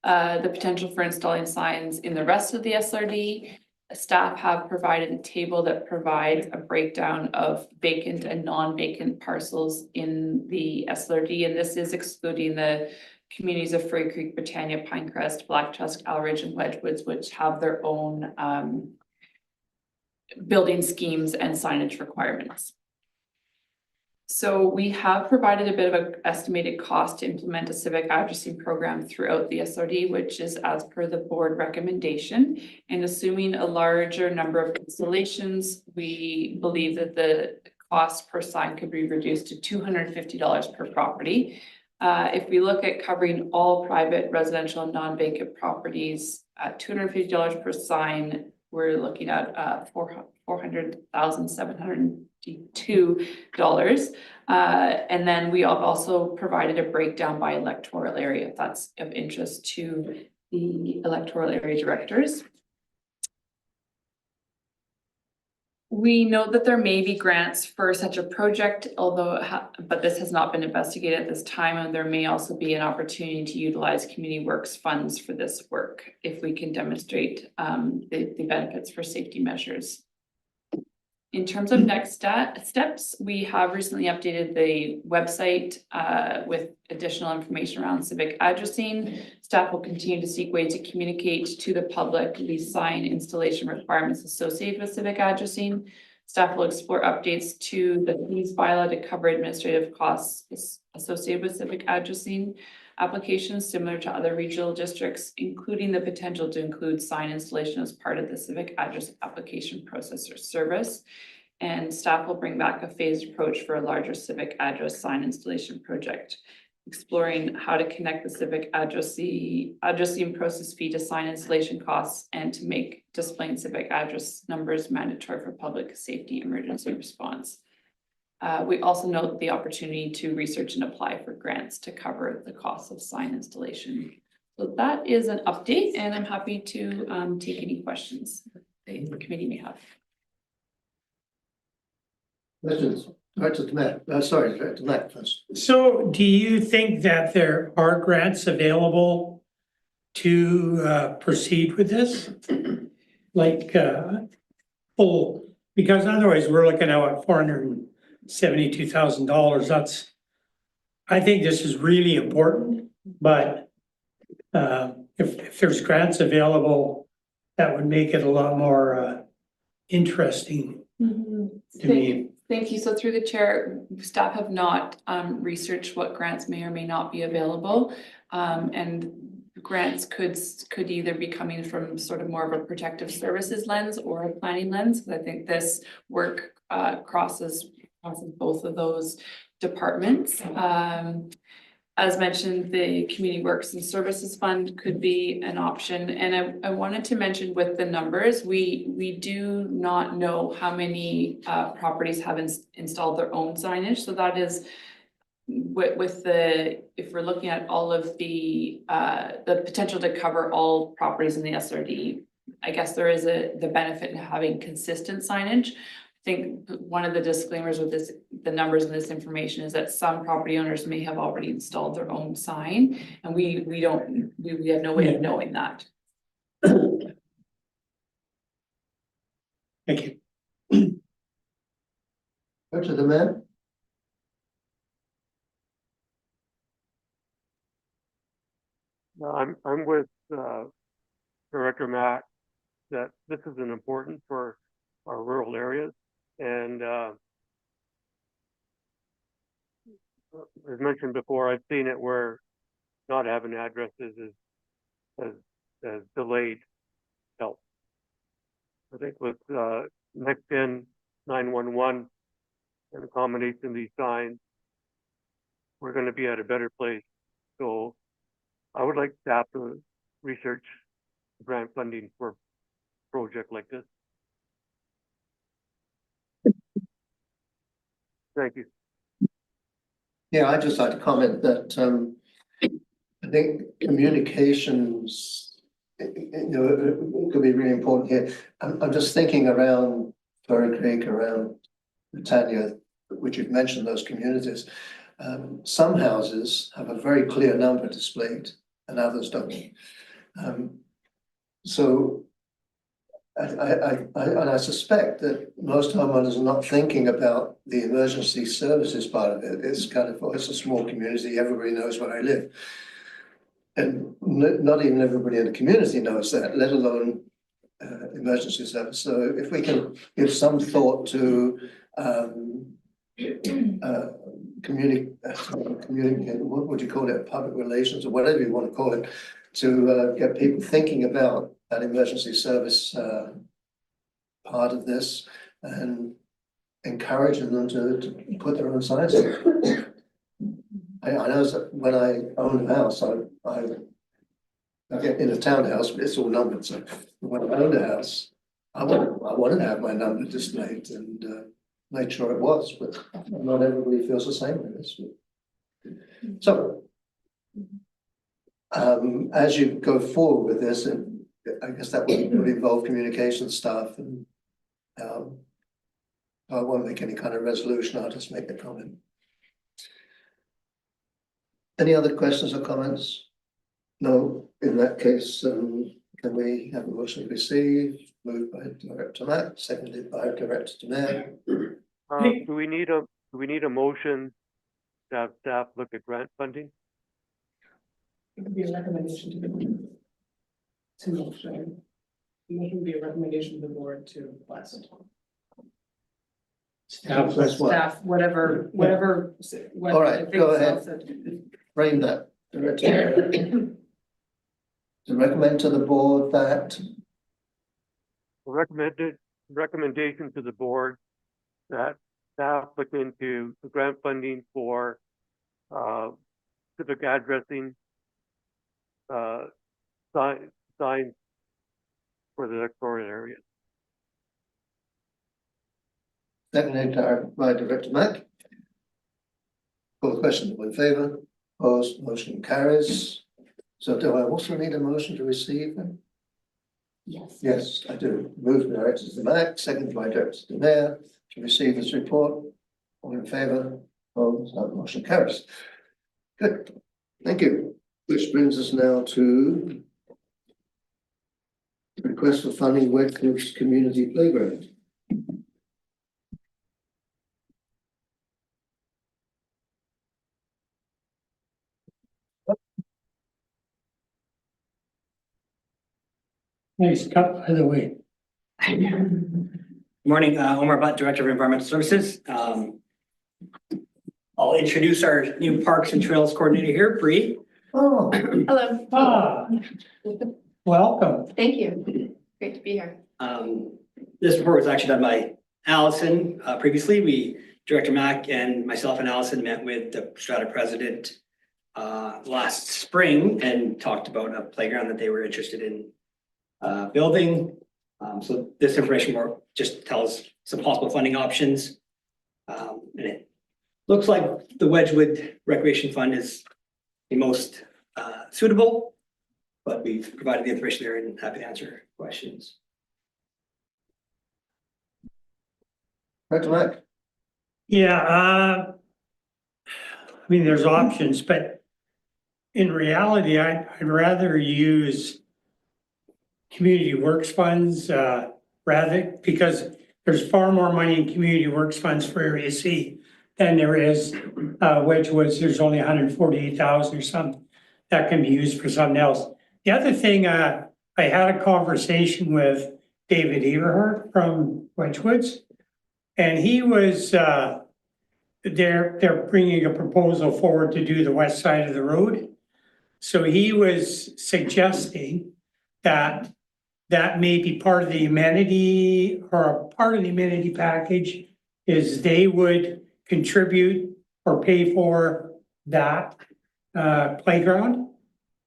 the potential for installing signs in the rest of the SRD, staff have provided a table that provides a breakdown of vacant and non-vacant parcels in the SLRD, and this is excluding the communities of Furry Creek, Britannia, Pinecrest, Black Tusk, Alridge, and Wedgwoods, which have their own building schemes and signage requirements. So we have provided a bit of an estimated cost to implement a civic addressing program throughout the SRD, which is as per the board recommendation. And assuming a larger number of installations, we believe that the cost per sign could be reduced to $250 per property. If we look at covering all private residential and non-vacant properties at $250 per sign, we're looking at $400,702. And then we have also provided a breakdown by electoral area, if that's of interest to the electoral area directors. We know that there may be grants for such a project, but this has not been investigated at this time, and there may also be an opportunity to utilize community works funds for this work if we can demonstrate the benefits for safety measures. In terms of next steps, we have recently updated the website with additional information around civic addressing. Staff will continue to seek ways to communicate to the public the sign installation requirements associated with civic addressing. Staff will explore updates to the fees bylaw to cover administrative costs associated with civic addressing applications similar to other regional districts, including the potential to include sign installation as part of the civic address application process or service. And staff will bring back a phased approach for a larger civic address sign installation project, exploring how to connect the civic addressing process fee to sign installation costs and to make displaying civic address numbers mandatory for public safety emergency response. We also note the opportunity to research and apply for grants to cover the cost of sign installation. So that is an update, and I'm happy to take any questions the committee may have. Questions? Director Matt first. So do you think that there are grants available to proceed with this? Like full, because otherwise we're looking at what, $472,000. I think this is really important, but if there's grants available, that would make it a lot more interesting to me. Thank you. So through the chair, staff have not researched what grants may or may not be available. And grants could either be coming from sort of more of a protective services lens or a planning lens. I think this work crosses both of those departments. As mentioned, the Community Works and Services Fund could be an option. And I wanted to mention with the numbers, we do not know how many properties have installed their own signage. So that is with the, if we're looking at all of the potential to cover all properties in the SRD, I guess there is the benefit in having consistent signage. I think one of the disclaimers with this, the numbers in this information is that some property owners may have already installed their own sign, and we have no way of knowing that. Thank you. Go to the man. I'm with Director Mack that this is an important for our rural areas, and as mentioned before, I've seen it where not having addresses has delayed help. I think with next gen 911 and a combination of these signs, we're going to be at a better place. So I would like staff to research grant funding for a project like this. Thank you. Yeah, I'd just like to comment that I think communications, it could be really important here. I'm just thinking around Furrow Creek, around Britannia, which you've mentioned, those communities. Some houses have a very clear number displayed and others don't. So I suspect that most homeowners are not thinking about the emergency services part of it. It's kind of, oh, it's a small community, everybody knows where I live. And not even everybody in the community knows that, let alone emergency service. So if we can give some thought to communicate, what would you call it, public relations or whatever you want to call it, to get people thinking about that emergency service part of this and encouraging them to put their own signs in. I know that when I owned a house, I get in a townhouse, but it's all numbered. So when I owned a house, I wanted to have my number displayed and made sure it was, but not everybody feels the same with this. So as you go forward with this, and I guess that would involve communication staff, and I won't make any kind of resolution, I'll just make a comment. Any other questions or comments? No, in that case, can we have a motion to receive, moved by Director Mack, seconded by Director Demare? Do we need a motion to have staff look at grant funding? It could be a recommendation to the board. To motion. It can be a recommendation to the board to request. Staff, Staff, whatever. All right, go ahead. Frame that, Director. To recommend to the board that Recommendation to the board that staff look into the grant funding for civic addressing signs for the Victoria area. seconded by Director Mack. Call the question, all in favour? Opposed, motion carries. So do I also need a motion to receive them? Yes. Yes, I do. Moved by Director Mack, seconded by Director Demare to receive this report. All in favour? Opposed, that motion carries. Good, thank you. Which brings us now to request for funding Wedcliffe's community playground. nice cut, by the way. Morning, Omar Butt, Director of Environmental Services. I'll introduce our new Parks and Trails Coordinator here, Bree. Oh, Hello. Ah, welcome. Thank you. Great to be here. This report was actually done by Allison. Previously, Director Mack and myself and Allison met with the Strata president last spring and talked about a playground that they were interested in building. So this information more just tells some possible funding options. And it looks like the Wedgwood Recreation Fund is the most suitable, but we've provided the information there and happy to answer questions. Director Mack. Yeah, I mean, there's options, but in reality, I'd rather use community works funds, rather, because there's far more money in community works funds for Area C than there is, Wedgwoods, there's only 148,000 or something that can be used for something else. The other thing, I had a conversation with David Everhart from Wedgwoods, and he was, they're bringing a proposal forward to do the west side of the road. So he was suggesting that that may be part of the amenity or a part of the amenity package is they would contribute or pay for that playground.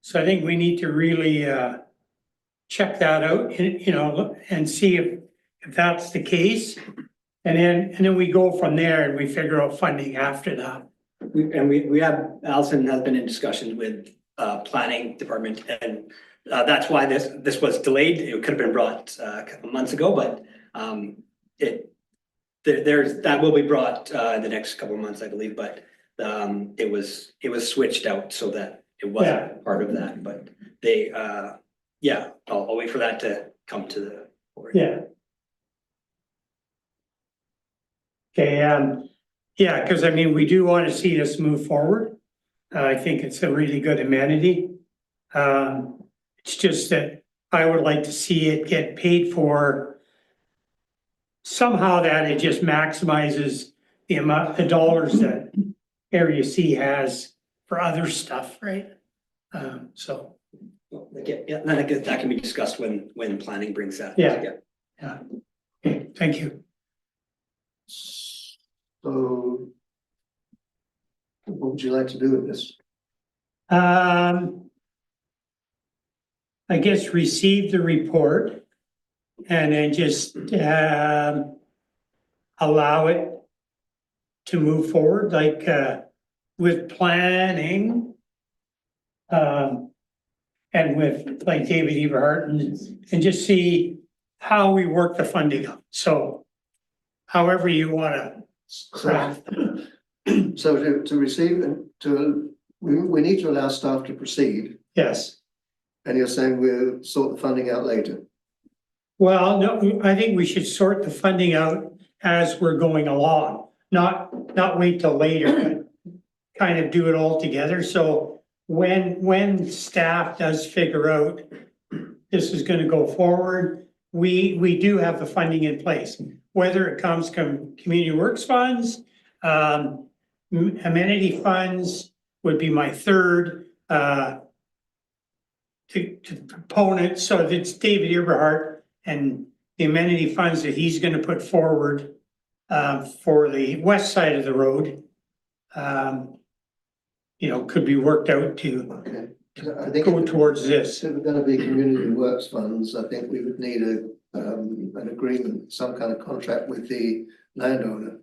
So I think we need to really check that out and, you know, and see if that's the case. And then we go from there and we figure out funding after that. We have, Allison has been in discussions with planning department, and that's why this was delayed. It could have been brought a couple months ago, but that will be brought in the next couple of months, I believe, but it was switched out so that it wasn't part of that, but they yeah, I'll wait for that to come to the board. Yeah. Okay, yeah, because I mean, we do want to see this move forward. I think it's a really good amenity. It's just that I would like to see it get paid for somehow, that it just maximizes the amount, the dollars that Area C has for other stuff, right? So. Yeah, that can be discussed when planning brings that. Yeah. Okay, thank you. So what would you like to do with this? I guess receive the report and then just allow it to move forward, like with planning. And with like David Everhart and just see how we work the funding up. So however you want to craft. So to receive and we need to allow staff to proceed. Yes. And you're saying we'll sort the funding out later? Well, no, I think we should sort the funding out as we're going along, not wait till later, but kind of do it all together. So when staff does figure out this is going to go forward, we do have the funding in place, whether it comes from community works funds, amenity funds would be my third to component. So if it's David Everhart and the amenity funds that he's going to put forward for the west side of the road, you know, could be worked out to I think go towards this. if we're going to be community works funds, I think we would need an agreement, some kind of contract with the landowner.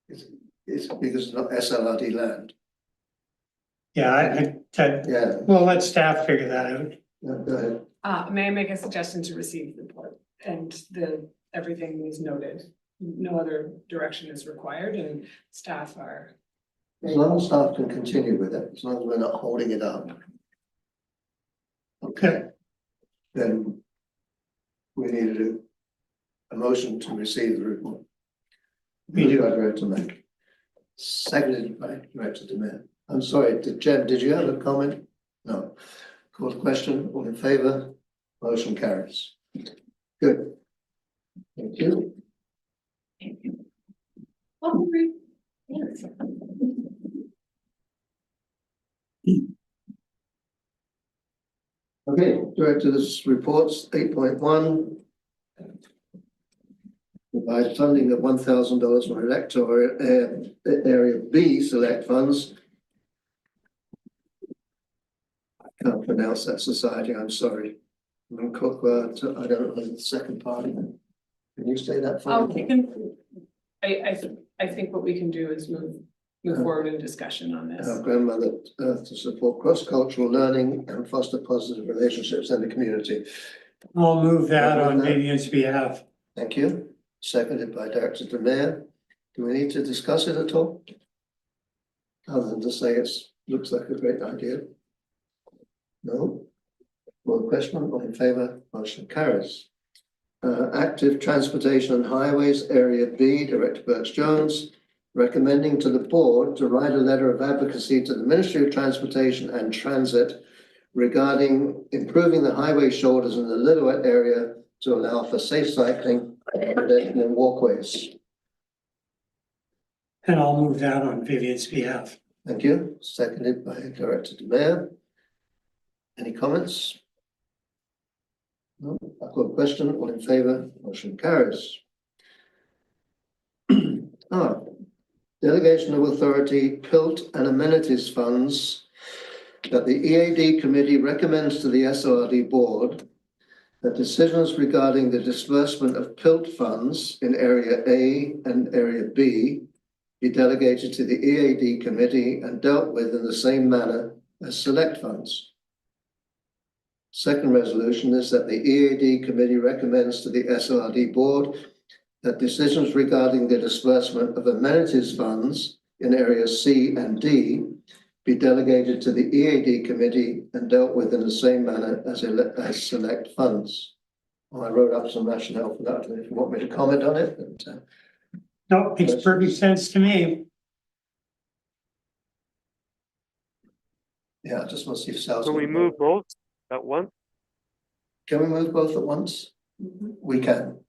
It's because it's not SLRD land. Yeah, Yeah, well, let staff figure that out. go ahead. May I make a suggestion to receive the report and everything is noted? No other direction is required and staff are. As long as staff can continue with it, as long as we're not holding it up. Okay. Then we need to do a motion to receive the report. We do. By Director Mack. Seconded by Director Demir. I'm sorry, Jen, did you have a comment? No. Call the question, all in favour? Motion carries. Good. Thank you. Thanks. Okay, director's reports, 8.1. Provide funding of $1,000 for electoral area B select funds. I can't pronounce that society, I'm sorry. I don't know the second part. Can you say that for me? I think what we can do is move forward in discussion on this. Our grandmother to support cross-cultural learning and foster positive relationships in the community. I'll move that on Vivian's behalf. Thank you. Seconded by Director Demare. Do we need to discuss it at all? Other than to say it looks like a great idea? No? One question, all in favour, motion carries. Active Transportation and Highways, Area B, Director Birch Jones, recommending to the board to write a letter of advocacy to the Ministry of Transportation and Transit regarding improving the highway shoulders in the Lillooet area to allow for safe cycling and walkways. And I'll move that on Vivian's behalf. Thank you. Seconded by Director Demare. Any comments? No, I've got a question. All in favour, motion carries. Delegation of authority, PILT and amenities funds that the EAD committee recommends to the SRD board that decisions regarding the disbursement of PILT funds in Area A and Area B be delegated to the EAD committee and dealt with in the same manner as select funds. Second resolution is that the EAD committee recommends to the SRD board that decisions regarding the disbursement of amenities funds in areas C and D be delegated to the EAD committee and dealt with in the same manner as select funds. Well, I wrote up some rationale for that, if you want me to comment on it. But, no, makes perfect sense to me. yeah, I just want to see if Sal's. Can we move both at once? Can we move both at once? We can.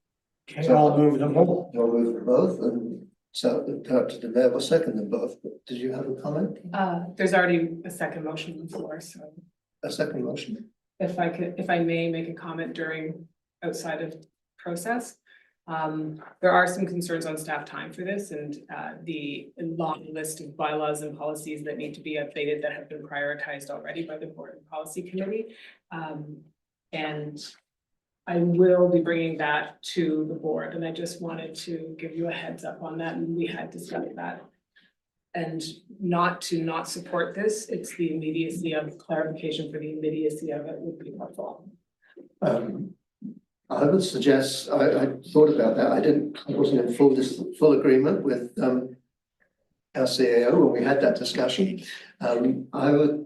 Okay, I'll move them both. You'll move them both, and so Director Demare will second them both. But did you have a comment? There's already a second motion on the floor, so A second motion? if I may make a comment outside of process. There are some concerns on staff time for this and the long list of bylaws and policies that need to be updated that have been prioritized already by the board and policy committee. And I will be bringing that to the board, and I just wanted to give you a heads up on that, and we had discussed that. And not support this, it's the immediacy of clarification for the immediacy of it would be helpful. I would suggest, I thought about that, I wasn't in full agreement with our CAO when we had that discussion. I would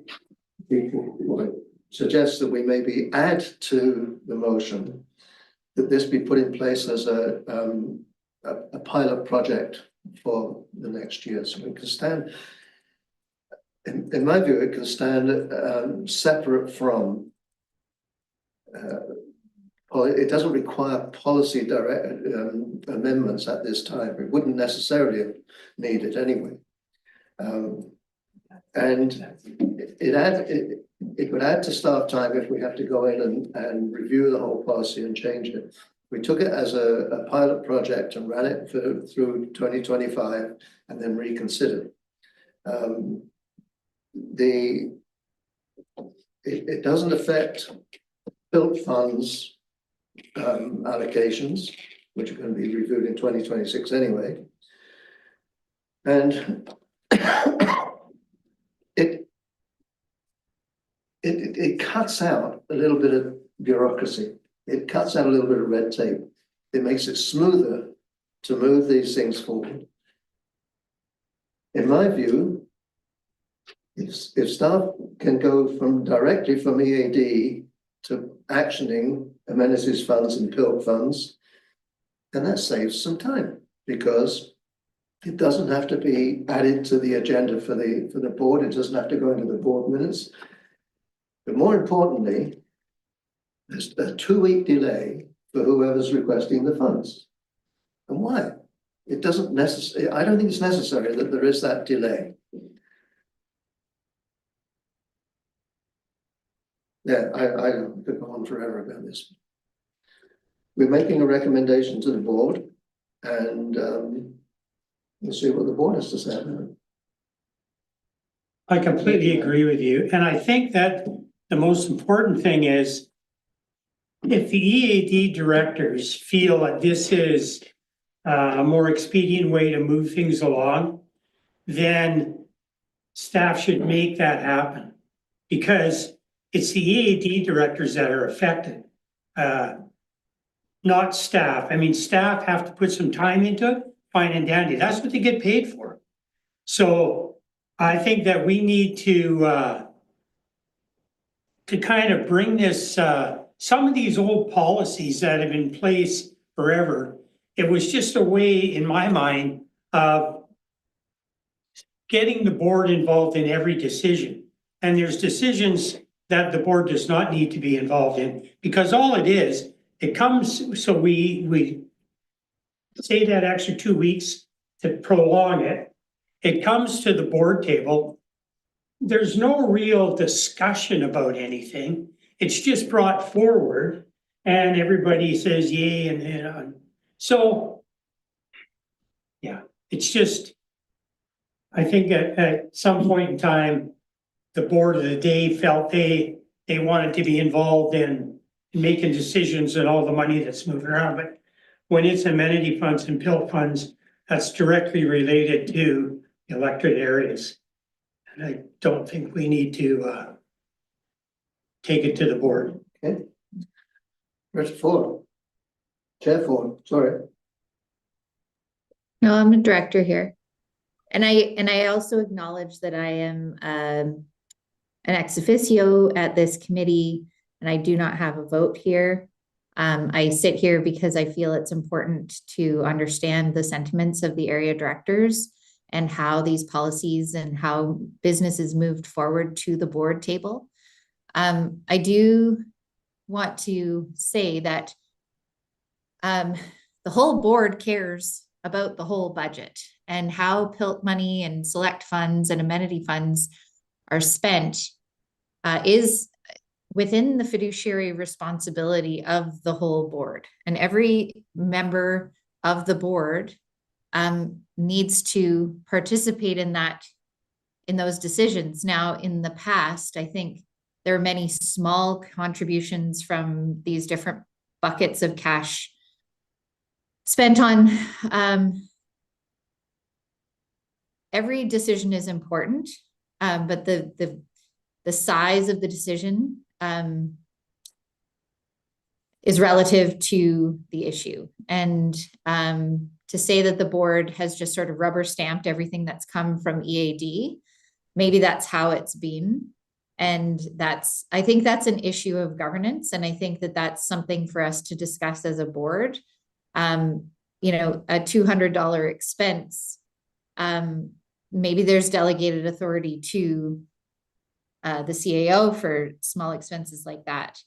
suggest that we maybe add to the motion that this be put in place as a pilot project for the next year, so it can stand. In my view, it can stand separate from. It doesn't require policy direct amendments at this time. It wouldn't necessarily need it anyway. And it would add to staff time if we have to go in and review the whole policy and change it. We took it as a pilot project and ran it through 2025 and then reconsidered. It doesn't affect built funds allocations, which are going to be reviewed in 2026 anyway. And it cuts out a little bit of bureaucracy. It cuts out a little bit of red tape. It makes it smoother to move these things forward. In my view, if staff can go directly from EAD to actioning amenities funds and PILT funds, then that saves some time because it doesn't have to be added to the agenda for the board. It doesn't have to go into the board minutes. But more importantly, there's a 2-week delay for whoever's requesting the funds. And why? It doesn't necessarily, I don't think it's necessary that there is that delay. Yeah, I could go on forever about this. We're making a recommendation to the board and we'll see what the board has to say about it. I completely agree with you, and I think that the most important thing is if the EAD directors feel that this is a more expedient way to move things along, then staff should make that happen. Because it's the EAD directors that are affected, not staff. I mean, staff have to put some time into it, fine and dandy. That's what they get paid for. So I think that we need to kind of bring this, some of these old policies that have been in place forever. It was just a way, in my mind, of getting the board involved in every decision. And there's decisions that the board does not need to be involved in, because all it is, it comes, so we say that extra 2 weeks to prolong it. It comes to the board table. There's no real discussion about anything. It's just brought forward and everybody says yay and so yeah, it's just, I think at some point in time, the board of the day felt they wanted to be involved in making decisions and all the money that's moving around. But when it's amenity funds and PILT funds, that's directly related to electorate areas. And I don't think we need to take it to the board. Okay. Mr. Ford. Chair Ford, sorry. No, I'm a director here. And I also acknowledge that I am an ex officio at this committee, and I do not have a vote here. I sit here because I feel it's important to understand the sentiments of the area directors and how these policies and how businesses moved forward to the board table. I do want to say that the whole board cares about the whole budget and how PILT money and select funds and amenity funds are spent is within the fiduciary responsibility of the whole board. And every member of the board needs to participate in that, in those decisions. Now, in the past, I think there are many small contributions from these different buckets of cash spent on every decision is important, but the size of the decision is relative to the issue. And to say that the board has just sort of rubber stamped everything that's come from EAD, maybe that's how it's been. And I think that's an issue of governance. And I think that that's something for us to discuss as a board. You know, a $200 expense, maybe there's delegated authority to the CAO for small expenses like that,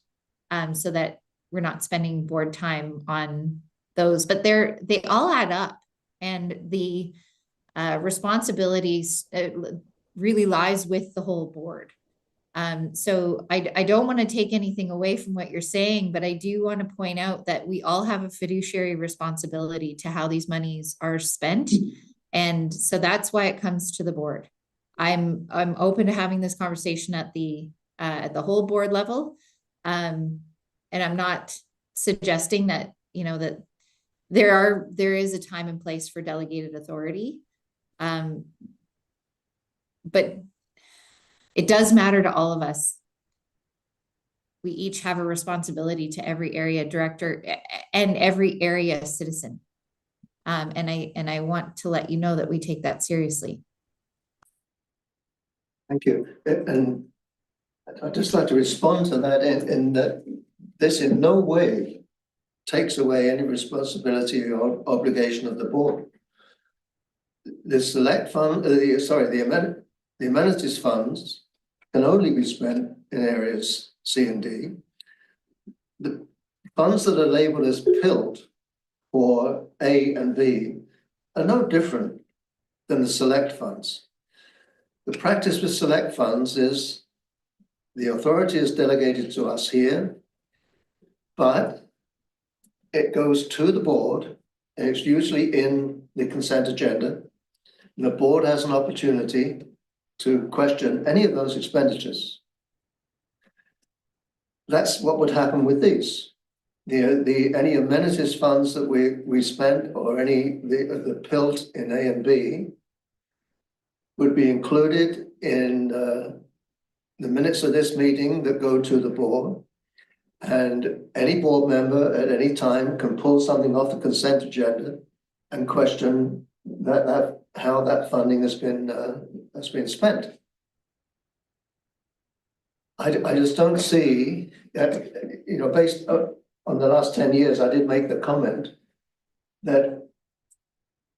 so that we're not spending board time on those, but they all add up, and the responsibilities really lies with the whole board. So I don't want to take anything away from what you're saying, but I do want to point out that we all have a fiduciary responsibility to how these monies are spent. And so that's why it comes to the board. I'm open to having this conversation at the whole board level. And I'm not suggesting that, you know, that there is a time and place for delegated authority. But it does matter to all of us. We each have a responsibility to every area director and every area citizen. And I want to let you know that we take that seriously. Thank you. And I'd just like to respond to that in that this in no way takes away any responsibility or obligation of the board. The select fund, the amenities funds can only be spent in areas C and D. The funds that are labeled as PILT for A and B are no different than the select funds. The practice with select funds is The authority is delegated to us here, but it goes to the board, and it's usually in the consent agenda. The board has an opportunity to question any of those expenditures. That's what would happen with these. Any amenities funds that we spent or the PILT in A and B would be included in the minutes of this meeting that go to the board. And any board member at any time can pull something off the consent agenda and question how that funding has been spent. I just don't see, based on the last 10 years, I did make the comment that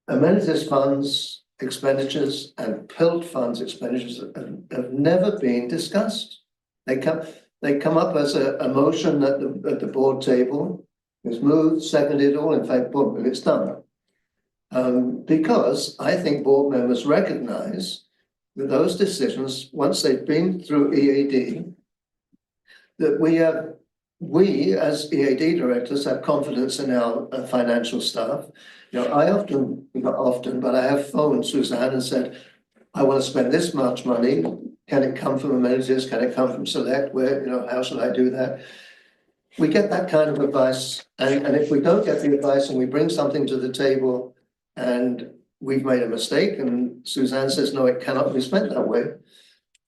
amenities funds expenditures and PILT funds expenditures have never been discussed. They come up as a motion at the board table. It's moved, seconded, all in favor, boom, it's done. Because I think board members recognize that those decisions, once they've been through EAD, that we as EAD directors have confidence in our financial staff. Not often, but I have phoned Suzanne and said, I want to spend this much money. Can it come from amenities? Can it come from select? Where, how should I do that? We get that kind of advice. And if we don't get the advice and we bring something to the table and we've made a mistake and Suzanne says, no, it cannot be spent that way,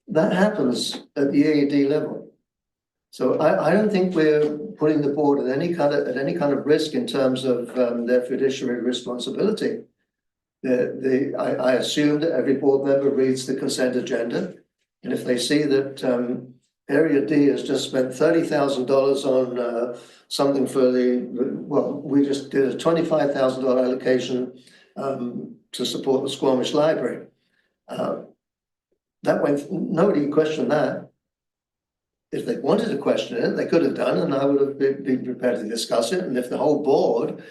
that happens at the EAD level. So I don't think we're putting the board at any kind of risk in terms of their fiduciary responsibility. I assume that every board member reads the consent agenda, and if they see that Area D has just spent $30,000 on something for we just did a $25,000 allocation to support the Squamish Library. That went, nobody questioned that. If they wanted to question it, they could have done, and I would have been prepared to discuss it. And if the whole board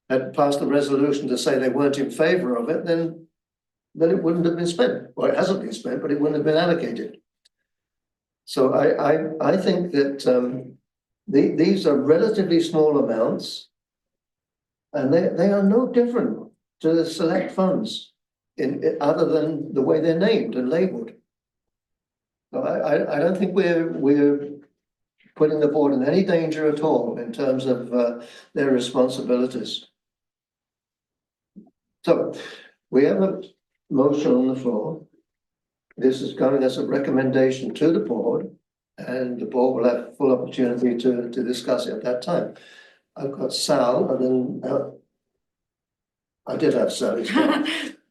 had passed a resolution to say they weren't in favor of it, then it wouldn't have been spent. Well, it hasn't been spent, but it wouldn't have been allocated. So I think that these are relatively small amounts, and they are no different to the select funds other than the way they're named and labeled. So I don't think we're putting the board in any danger at all in terms of their responsibilities. So we have a motion on the floor. This is coming as a recommendation to the board, and the board will have full opportunity to discuss it at that time. I've got Sal, and then I did have Sal.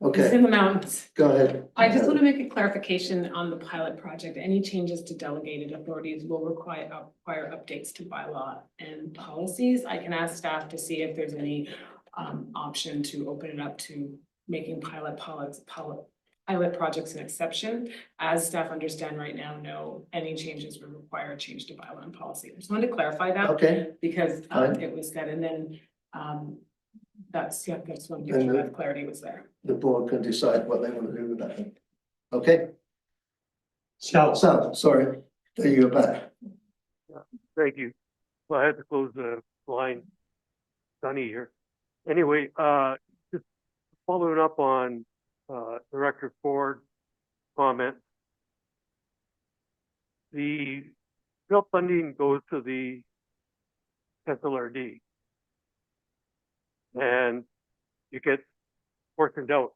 Okay. It's in the mountains. Go ahead. I just want to make a clarification on the pilot project. Any changes to delegated authorities will require updates to bylaw and policies. I can ask staff to see if there's any option to open it up to making pilot projects an exception. As staff understand right now, no, any changes would require a change to bylaw and policy. I just wanted to clarify that. Okay. Because Fine. it was said, and then that's one give you that clarity was there. The board can decide what they want to do with that. Okay. So, Sal, sorry, there you're back. Thank you. Well, I had to close the line. Sunny here. Anyway, just following up on Director Ford's comment. The bill funding goes to the SLRD. And you get portioned out.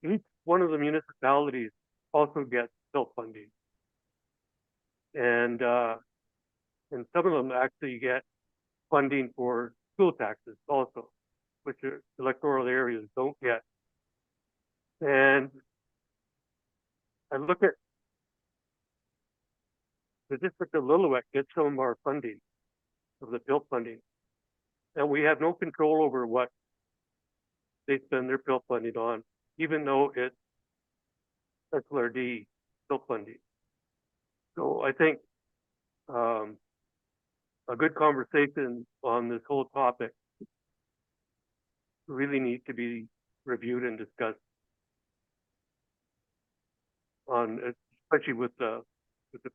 Each one of the municipalities also gets bill funding. And some of them actually get funding for school taxes also, which electoral areas don't get. And I look at the district of Lillooet gets some of our funding, of the bill funding. And we have no control over what they spend their bill funding on, even though it's SLRD bill funding. So I think a good conversation on this whole topic really needs to be reviewed and discussed on especially with the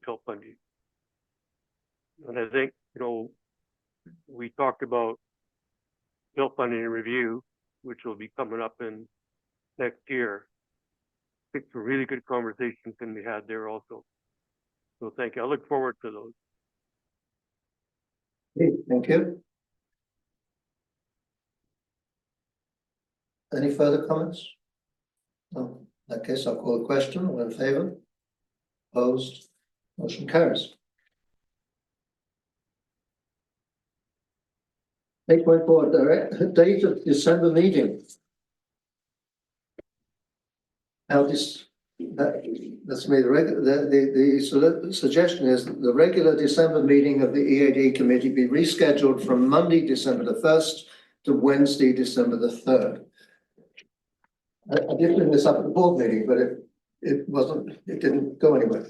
PIL funding. And I think, we talked about PIL funding review, which will be coming up in next year. I think some really good conversations can be had there also. So thank you. I look forward to those. Okay, thank you. Any further comments? No, in that case, I'll call the question. All in favor? Opposed? Motion carries. 8.4, direct date of December meeting. Now that's me, the suggestion is that the regular December meeting of the EAD committee be rescheduled from Monday, December the 1st to Wednesday, December the 3rd. I did bring this up at the board meeting, but it didn't go anywhere.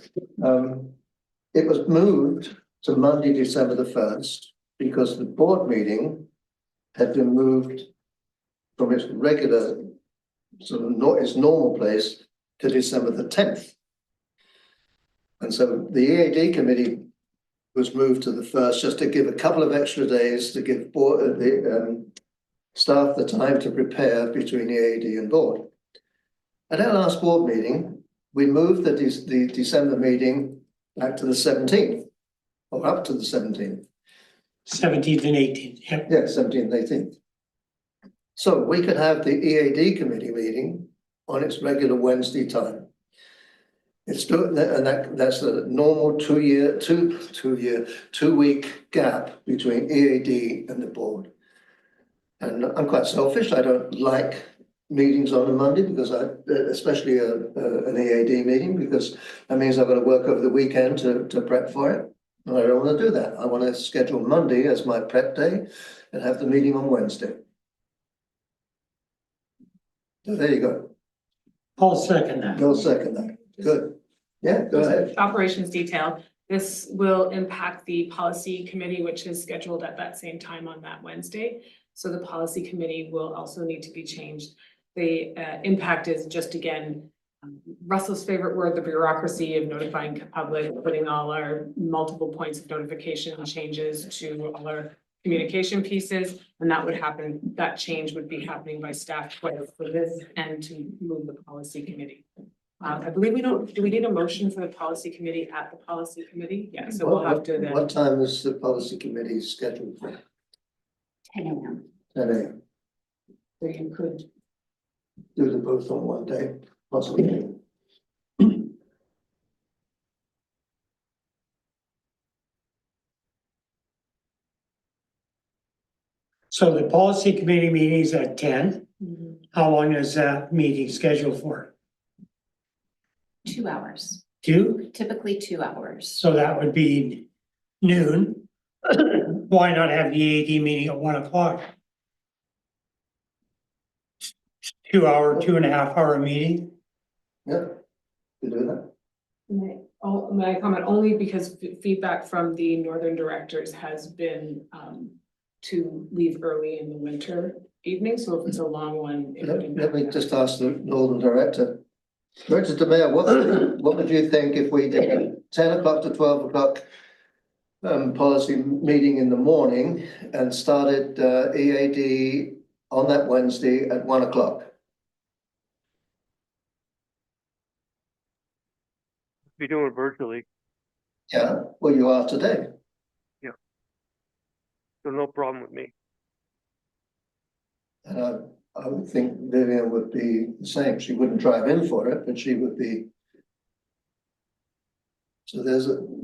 It was moved to Monday, December the 1st, because the board meeting had been moved from its regular, sort of its normal place to December the 10th. And so the EAD committee was moved to the 1st just to give a couple of extra days to give staff the time to prepare between EAD and board. At our last board meeting, we moved the December meeting back to the 17th, or up to the 17th. 17th and 18th, yep. Yeah, 17th and 18th. So we could have the EAD committee meeting on its regular Wednesday time. It's still, and that's a normal 2 week gap between EAD and the board. And I'm quite selfish. I don't like meetings on a Monday because especially an EAD meeting, because that means I've got to work over the weekend to prep for it. And I don't want to do that. I want to schedule Monday as my prep day and have the meeting on Wednesday. So there you go. I'll second that. You'll second that. Good. Yeah, go ahead. Operations detail. This will impact the policy committee, which is scheduled at that same time on that Wednesday. So the policy committee will also need to be changed. The impact is just, again, Russell's favorite word, the bureaucracy of notifying the public, putting all our multiple points of notification changes to all our communication pieces. And that would happen, that change would be happening by staff twice for this and to move the policy committee. I believe do we need a motion for the policy committee at the policy committee? Yeah, so we'll have to then. What time is the policy committee scheduled for? 10 a.m. 10 a.m. So you could. Do them both on one day, possibly. So the policy committee meeting is at 10. How long is that meeting scheduled for? 2 hours, 2? typically 2 hours. So that would be noon. Why not have the EAD meeting at 1 o'clock? 2 hour, 2.5 hour meeting. Yeah, you do that. May I comment only because feedback from the northern directors has been to leave early in the winter evening. So if it's a long one, it would Let me impact just ask the northern director. Director DeMayor, what would you think if we did a 10 o'clock to 12 o'clock policy meeting in the morning and started EAD on that Wednesday at 1 o'clock? Be doing it virtually, Yeah, well, you are today. so no problem with me. And I would think Vivian would be the same. She wouldn't drive in for it, but she would be. So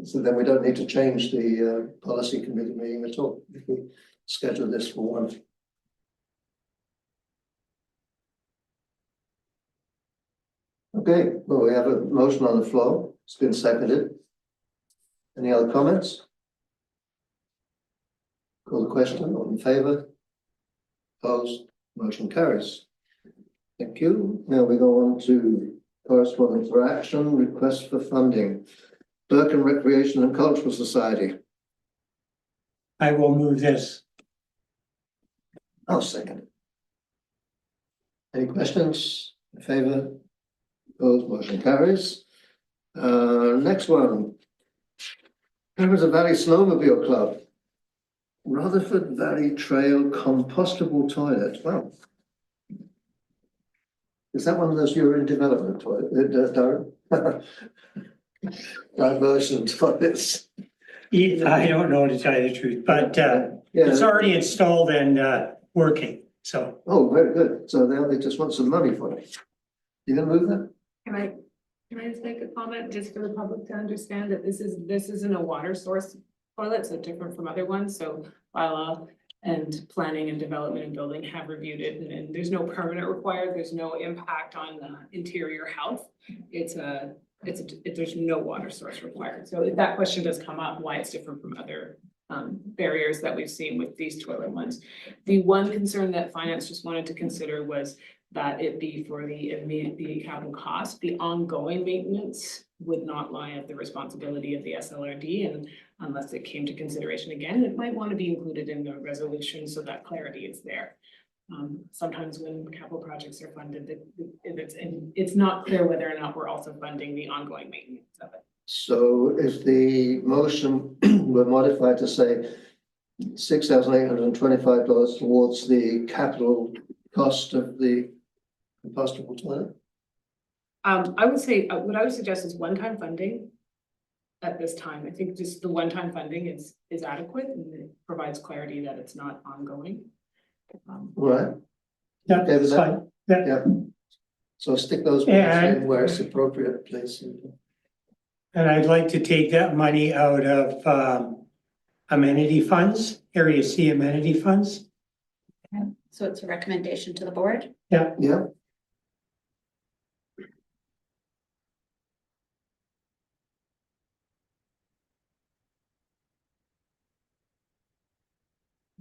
so then we don't need to change the policy committee meeting at all if we schedule this for 1. Okay, well, we have a motion on the floor. It's been seconded. Any other comments? Call the question. All in favor? Opposed? Motion carries. Thank you. Now we go on to correspondence for action, request for funding. Berken Recreation and Cultural Society. I will move this. I'll second it. Any questions? In favor? Opposed? Motion carries. Next one. Members of Valley Snowmobile Club. Rutherford Valley Trail compostable toilet. Wow. Is that one of those urine development toilet, diversion toilets? I don't know to tell you the truth, but it's Yeah. already installed and working, so. Oh, very good. So now they just want some money for it. You gonna move that? Can I just make a comment just for the public to understand that this isn't a water source toilet, so different from other ones, so bylaw and planning and development and building have reviewed it, and there's no permanent required, there's no impact on interior health. There's no water source required, so if that question does come up, why it's different from other barriers that we've seen with these toilet ones. The one concern that finance just wanted to consider was that it be for the capital cost, the ongoing maintenance would not lie at the responsibility of the SLRD, and unless it came to consideration again, it might want to be included in the resolution so that clarity is there. Sometimes when capital projects are funded, it's not clear whether or not we're also funding the ongoing maintenance of it. So if the motion were modified to say $6,825 towards the capital cost of the compostable toilet? I would say, what I would suggest is one-time funding at this time. I think just the one-time funding is adequate and it provides clarity that it's not ongoing. Right, Yeah, Okay, that's but that- fine. Yeah. yeah. So stick those Yeah. ones in where it's appropriate, please. And I'd like to take that money out of amenity funds, Area C amenity funds. So it's a recommendation to the board. Yeah,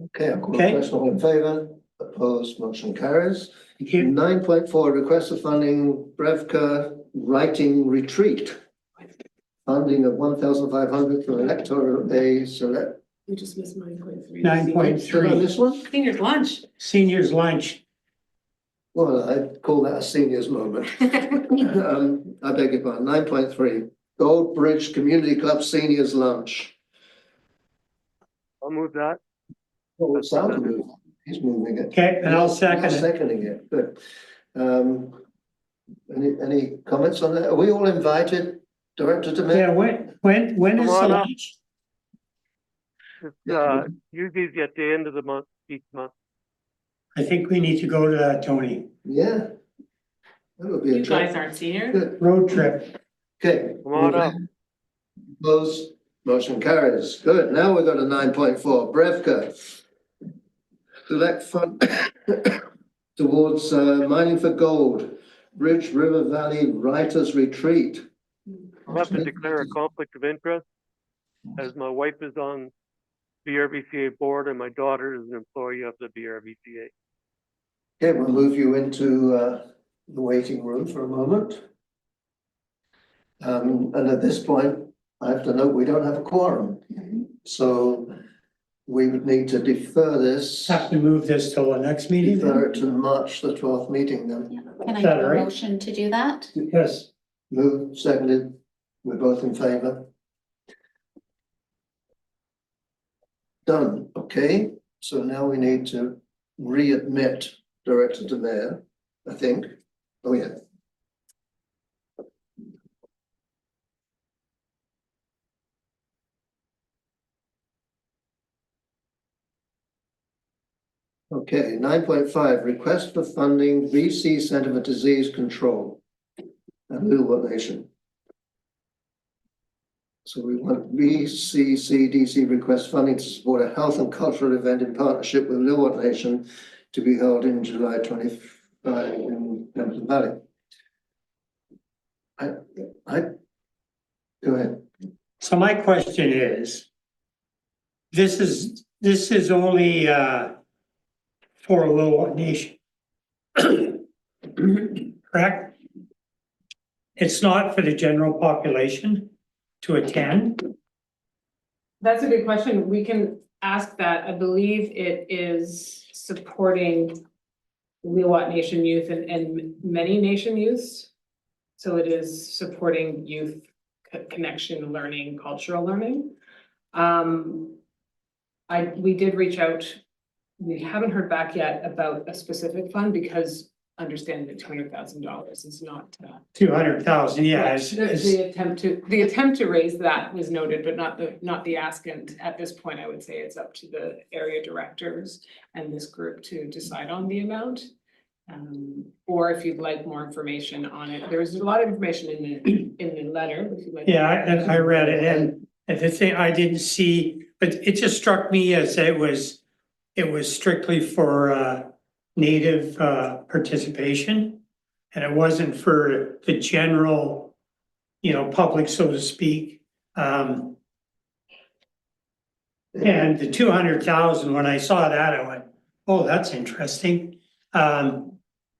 okay, I'll call the Okay. question, all in favour, opposed, motion carries. Thank you. 9.4, request of funding, Brevka writing retreat. Funding of 1,500 for electoral A select. We just missed 9.3. 9.3. On this one? Seniors lunch. Seniors lunch. Well, I'd call that a seniors moment. I beg your pardon, 9.3, Gold Bridge Community Club Seniors Lunch. I'll move that. Oh, Sal can move. He's moving it. Okay, and I'll You're second it. seconding it, good. Any comments on that? Are we all invited, Director Demir? Yeah, when is Come on the up. lunch? It's usually at the end of the month, each month. I think we need to go to that, Tony. Yeah. That would be a You trip. guys aren't seniors? Good, Road trip. okay. Come on up. Opposed, motion carries. Good, now we've got a 9.4, Brevka. Select fund towards mining for gold, Bridge River Valley Writers Retreat. I'll have to declare a conflict of interest as my wife is on BRVCA board and my daughter is an employee of the BRVCA. Okay, we'll move you into the waiting room for a moment. And at this point, I have to note we don't have a quorum. So we would need to defer this, Have to move this till the next meeting. defer it to March the 12th meeting then. Can I Is that get a right? motion to do that? Yes. Move, seconded, we're both in favor. Done, okay, so now we need to readmit Director Demir, I think. Oh, yeah. Okay, 9.5, request for funding VC Center for Disease Control and Lillooet Nation. So we want VCCDC request funding to support a health and cultural event in partnership with Lillooet Nation to be held in July 25 in Hampton Valley. Go ahead. So my question is, this is only for Lillooet Nation. Correct? It's not for the general population to attend? That's a good question. We can ask that. I believe it is supporting Lillooet Nation youth and many nation youths. So it is supporting youth connection learning, cultural learning. We did reach out. We haven't heard back yet about a specific fund because understanding that $200,000 is not. 200,000, yeah. Right. The attempt to raise that was noted, but not the ask. And at this point, I would say it's up to the area directors and this group to decide on the amount. Or if you'd like more information on it, there's a lot of information in the letter. If you'd like. Yeah, I read it, and the thing I didn't see, but it just struck me as it was strictly for native participation. And it wasn't for the general, public, so to speak. And the 200,000, when I saw that, I went, oh, that's interesting.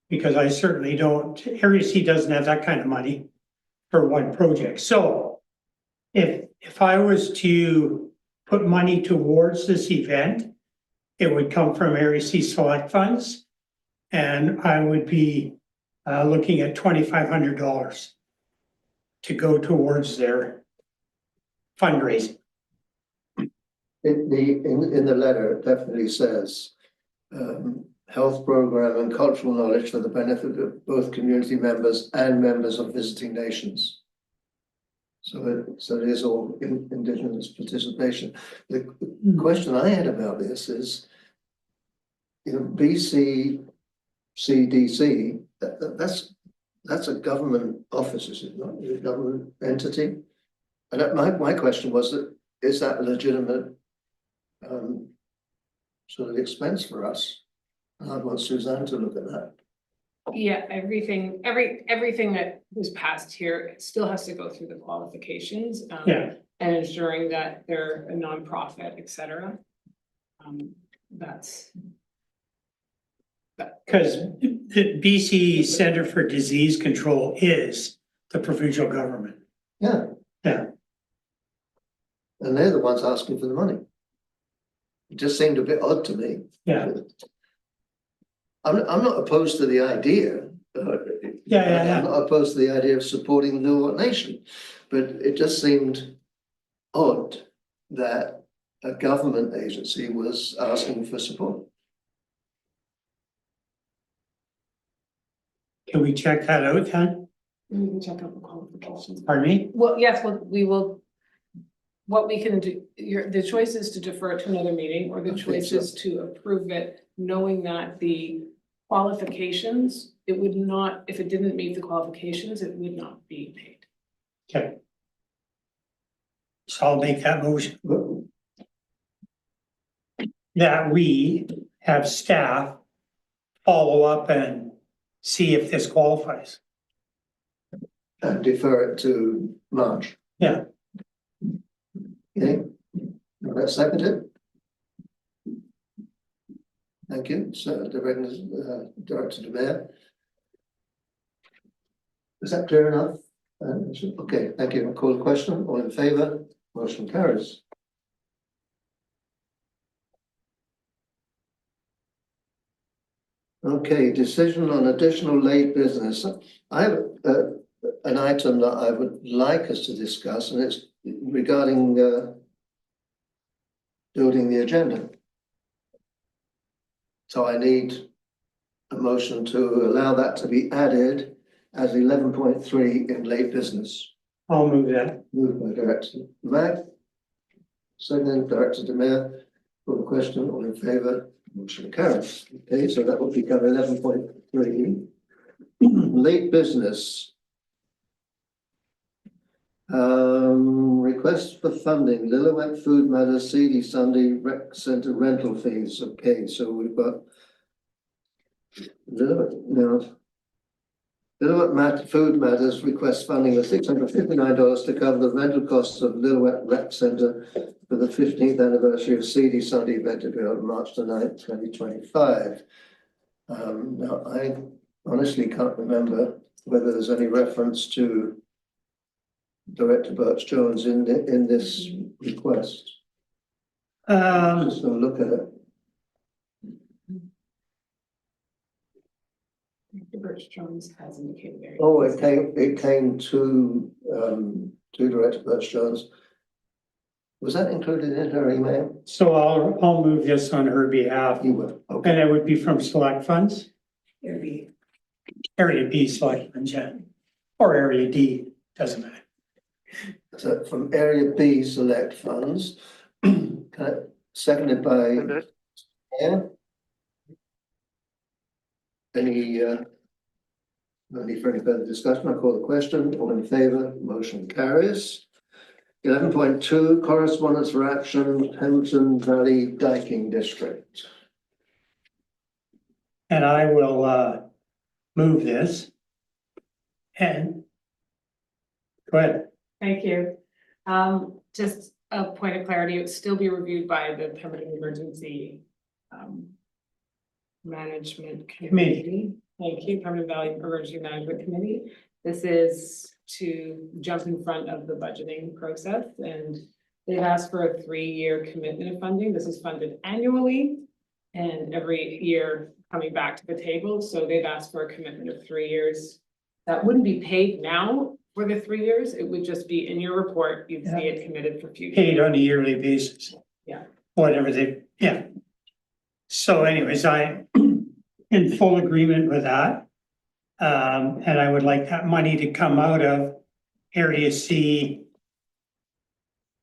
Because I certainly don't, Area C doesn't have that kind of money for one project. So if I was to put money towards this event, it would come from Area C select funds. And I would be looking at $2,500 to go towards their fundraising. In the letter, it definitely says, health program and cultural knowledge for the benefit of both community members and members of visiting nations. So it is all Indigenous participation. The question I had about this is, BC CDC, that's a government office, is it not? Is it a government entity? And my question was is that a legitimate sort of expense for us? And I'd want Suzanne to look at that. Yeah, everything that was passed here still has to go through the qualifications. And ensuring that they're a nonprofit, et cetera. That's. Because the BC Center for Disease Control is the provincial government. Yeah. Yeah. And they're the ones asking for the money. It just seemed a bit odd to me. Yeah. I'm not opposed to the idea. Yeah. I'm not opposed to the idea of supporting the Lillooet Nation, but it just seemed odd that a government agency was asking for support. Can we check that out then? We can check out the qualifications. Pardon me? Well, yes, we will. What we can do, the choice is to defer it to another meeting, or the choice is to approve it, knowing that the qualifications, it would not, if it didn't meet the qualifications, it would not be paid. Okay. So I'll make that motion. That we have staff follow up and see if this qualifies. And defer it to March. Yeah. Okay, let's second it. Thank you, so Director DeMayor. Is that clear enough? Okay, thank you. I'll call the question. All in favour? Motion carries. Okay, decision on additional late business. I have an item that I would like us to discuss, and it's regarding building the agenda. So I need a motion to allow that to be added as 11.3 in late business. I'll move that. Moved by Director Mack. Second, Director DeMayor. For the question, all in favour? Motion carries. Okay, so that will become 11.3. Late business. Request for funding, Lillooet Food Matters, CD Sunday Rec Centre rental fees. Okay, so we've got Lillooet Food Matters request funding of $659 to cover the rental costs of Lillooet Rec Centre for the 15th anniversary of CD Sunday event to be on March the 9th, 2025. Now I honestly can't remember whether there's any reference to Director Birch Jones in this request. Just gonna look at it. Birch Jones has indicated there. Oh, it came to to Director Birch-Jones. Was that included in her email? So I'll move this on her behalf, You will, okay. and it would be from select funds. Area B select funds, yeah, or area D, doesn't matter. So from Area B select funds, seconded by And that, Yeah. Any, no need for any further discussion. I call the question. All in favour, motion carries. 11.2 correspondence for action, Hampton Valley Diking District. And I will move this. And go ahead. Thank you. Just a point of clarity, it would still be reviewed by the Pemberton Emergency Management Committee. Thank you, Pemberton Valley Emergency Management Committee. This is to jump in front of the budgeting process, and they've asked for a 3-year commitment of funding. This is funded annually and every year coming back to the table. So they've asked for a commitment of 3 years. That wouldn't be paid now for the 3 years. It would just be in your report. You'd see it committed for future. Paid on a yearly basis. Yeah. Whatever they, yeah. So anyways, I in full agreement with that. And I would like that money to come out of Area C.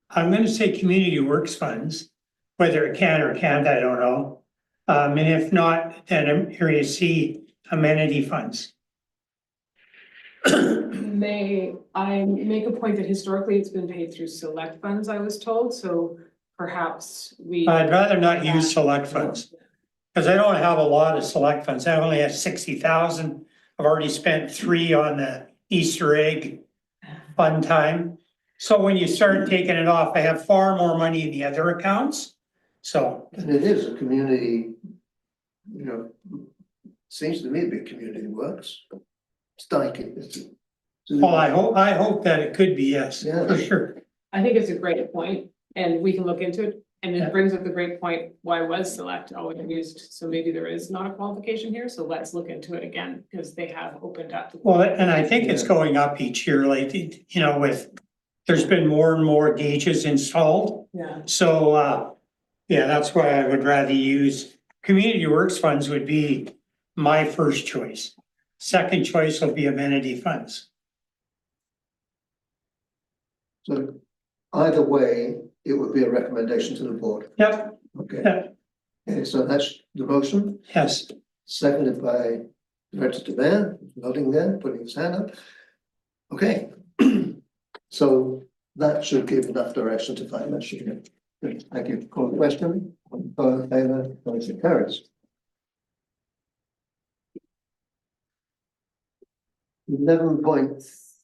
I'm gonna say Community Works Funds, whether it can or can't, I don't know. And if not, then Area C amenity funds. May I make a point that historically it's been paid through select funds, I was told, so perhaps we. I'd rather not use select funds. Cause I don't have a lot of select funds. I only have 60,000. I've already spent 3 on the Easter egg fun time. So when you start taking it off, I have far more money in the other accounts. So, And it is a community, you know, seems to me to be a community works. It's diking. well, I hope that it could be, yes, Yeah. for sure. I think it's a great point, and we can look into it, and Yeah. it brings up the great point, why was select always used, so maybe there is not a qualification here, so let's look into it again, because they have opened up. Well, and I think it's going up each year, like, you know, there's been more and more gauges installed. Yeah. So, yeah, that's why I would rather use Community Works Funds would be my first choice. Second choice will be amenity funds. So either way, it would be a recommendation to the board. Yep, Okay. yeah, Okay, so that's the motion, yes. seconded by Director DeBear, nodding there, putting his hand up. Okay. So that should give enough direction to find that shooting. Good, thank you. Call the question. All in favour, motion carries. 11 points.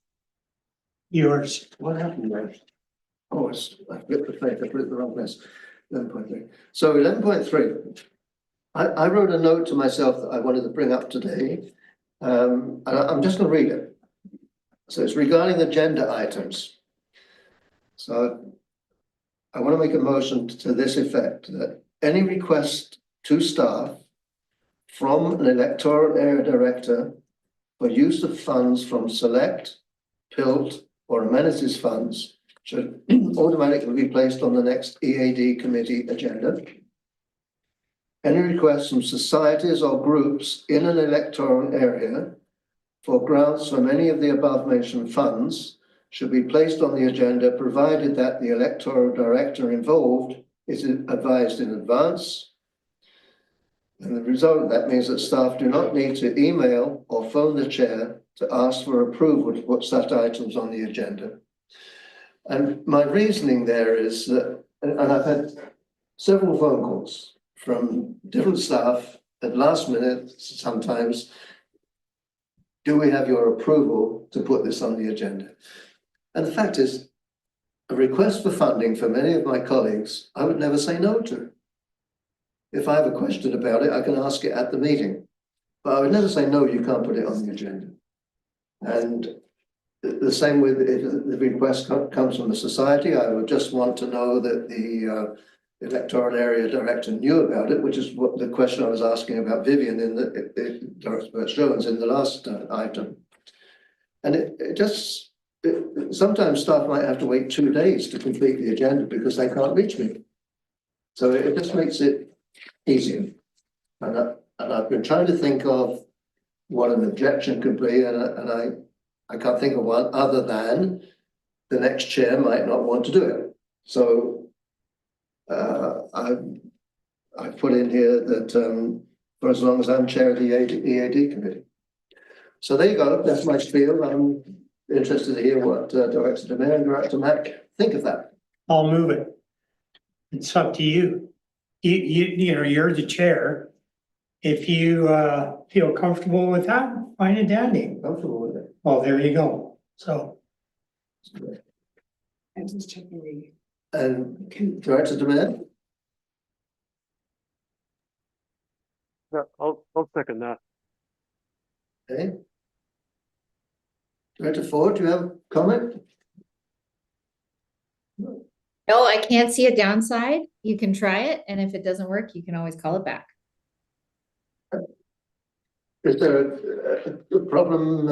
Yours. What happened there? Oh, I flipped the page, I put it in the wrong place. 11.3. So 11.3. I wrote a note to myself that I wanted to bring up today. And I'm just going to read it. So it's regarding the agenda items. So I want to make a motion to this effect, that any request to staff from an electoral area director for use of funds from select, PILT, or amenities funds should automatically be placed on the next EAD committee agenda. Any requests from societies or groups in an electoral area for grants from any of the above mentioned funds should be placed on the agenda, provided that the electoral director involved is advised in advance. And the result of that means that staff do not need to email or phone the chair to ask for approval to put such items on the agenda. And my reasoning there is that, and I've had several phone calls from different staff at last minute sometimes, do we have your approval to put this on the agenda? And the fact is, a request for funding for many of my colleagues, I would never say no to. If I have a question about it, I can ask it at the meeting. But I would never say, no, you can't put it on the agenda. And the same with if the request comes from the society, I would just want to know that the electoral area director knew about it, which is what the question I was asking about Vivian in Director Birch-Jones in the last item. And it just, sometimes staff might have to wait 2 days to complete the agenda because they can't reach me. So it just makes it easier. And I've been trying to think of what an objection could be, and I can't think of one other than the next chair might not want to do it. So I've put in here that for as long as I'm chair of the EAD committee. So there you go, that's my spiel. I'm interested to hear what Director Demir and Director Mack think of that. I'll move it. It's up to you. You know, you're the chair. If you feel comfortable with that, fine and dandy. Comfortable with it. Well, there you go. So I'm just checking the. And Director Demir? Yeah, I'll second that. Okay. Director Ford, do you have a comment? No, I can't see a downside. You can try it, and if it doesn't work, you can always call it back. Is there a problem,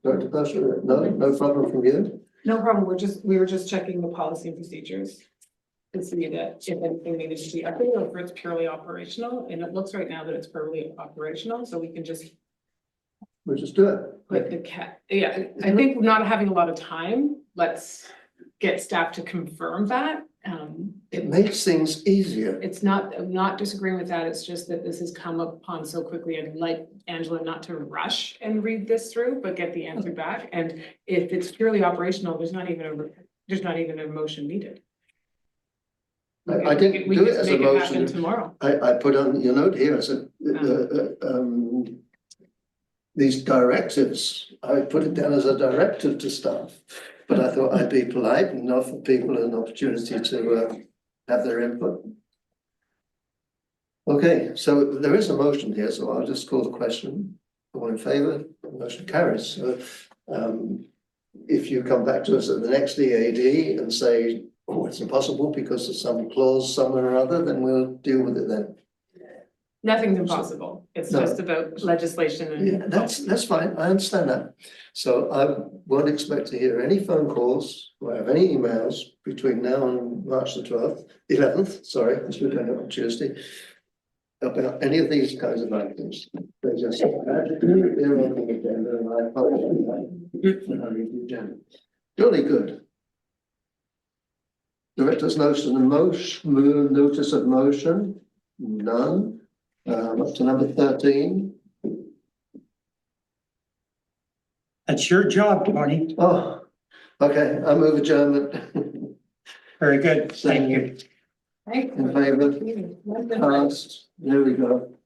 Director Bushra? No problem from you? No problem, we were just checking the policy and procedures. To see that if anything needed to be updated or if it's purely operational, and it looks right now that it's purely operational, so we can just We'll just do it. put the I think not having a lot of time, let's get staff to confirm that. It makes things easier. It's not, I'm not disagreeing with that, it's just that this has come upon so quickly. I'd like Angela not to rush and read this through, but get the answer back. And if it's purely operational, there's not even a motion needed. I didn't do it as a We can make it happen motion. tomorrow. I put on your note here, I said, these directives, I put it down as a directive to staff. But I thought I'd be polite and offer people an opportunity to have their input. Okay, so there is a motion here, so I'll just call the question. All in favour, the motion carries. So if you come back to us at the next EAD and say, oh, it's impossible because of some clause somewhere or other, then we'll deal with it then. Nothing's impossible. It's No. just about legislation and. Yeah, that's fine. I understand that. So I won't expect to hear any phone calls or have any emails between now and March the 11th, sorry, as we're going on Tuesday, about any of these kinds of items. They're just magically appear on the agenda and I publish them. I read the agenda. Jolly good. Director's notice of motion, none. Up to number 13. that's your job, Tony. Oh, okay, I move adjournment. Very good. Thank you. In favour? Passed. There we go.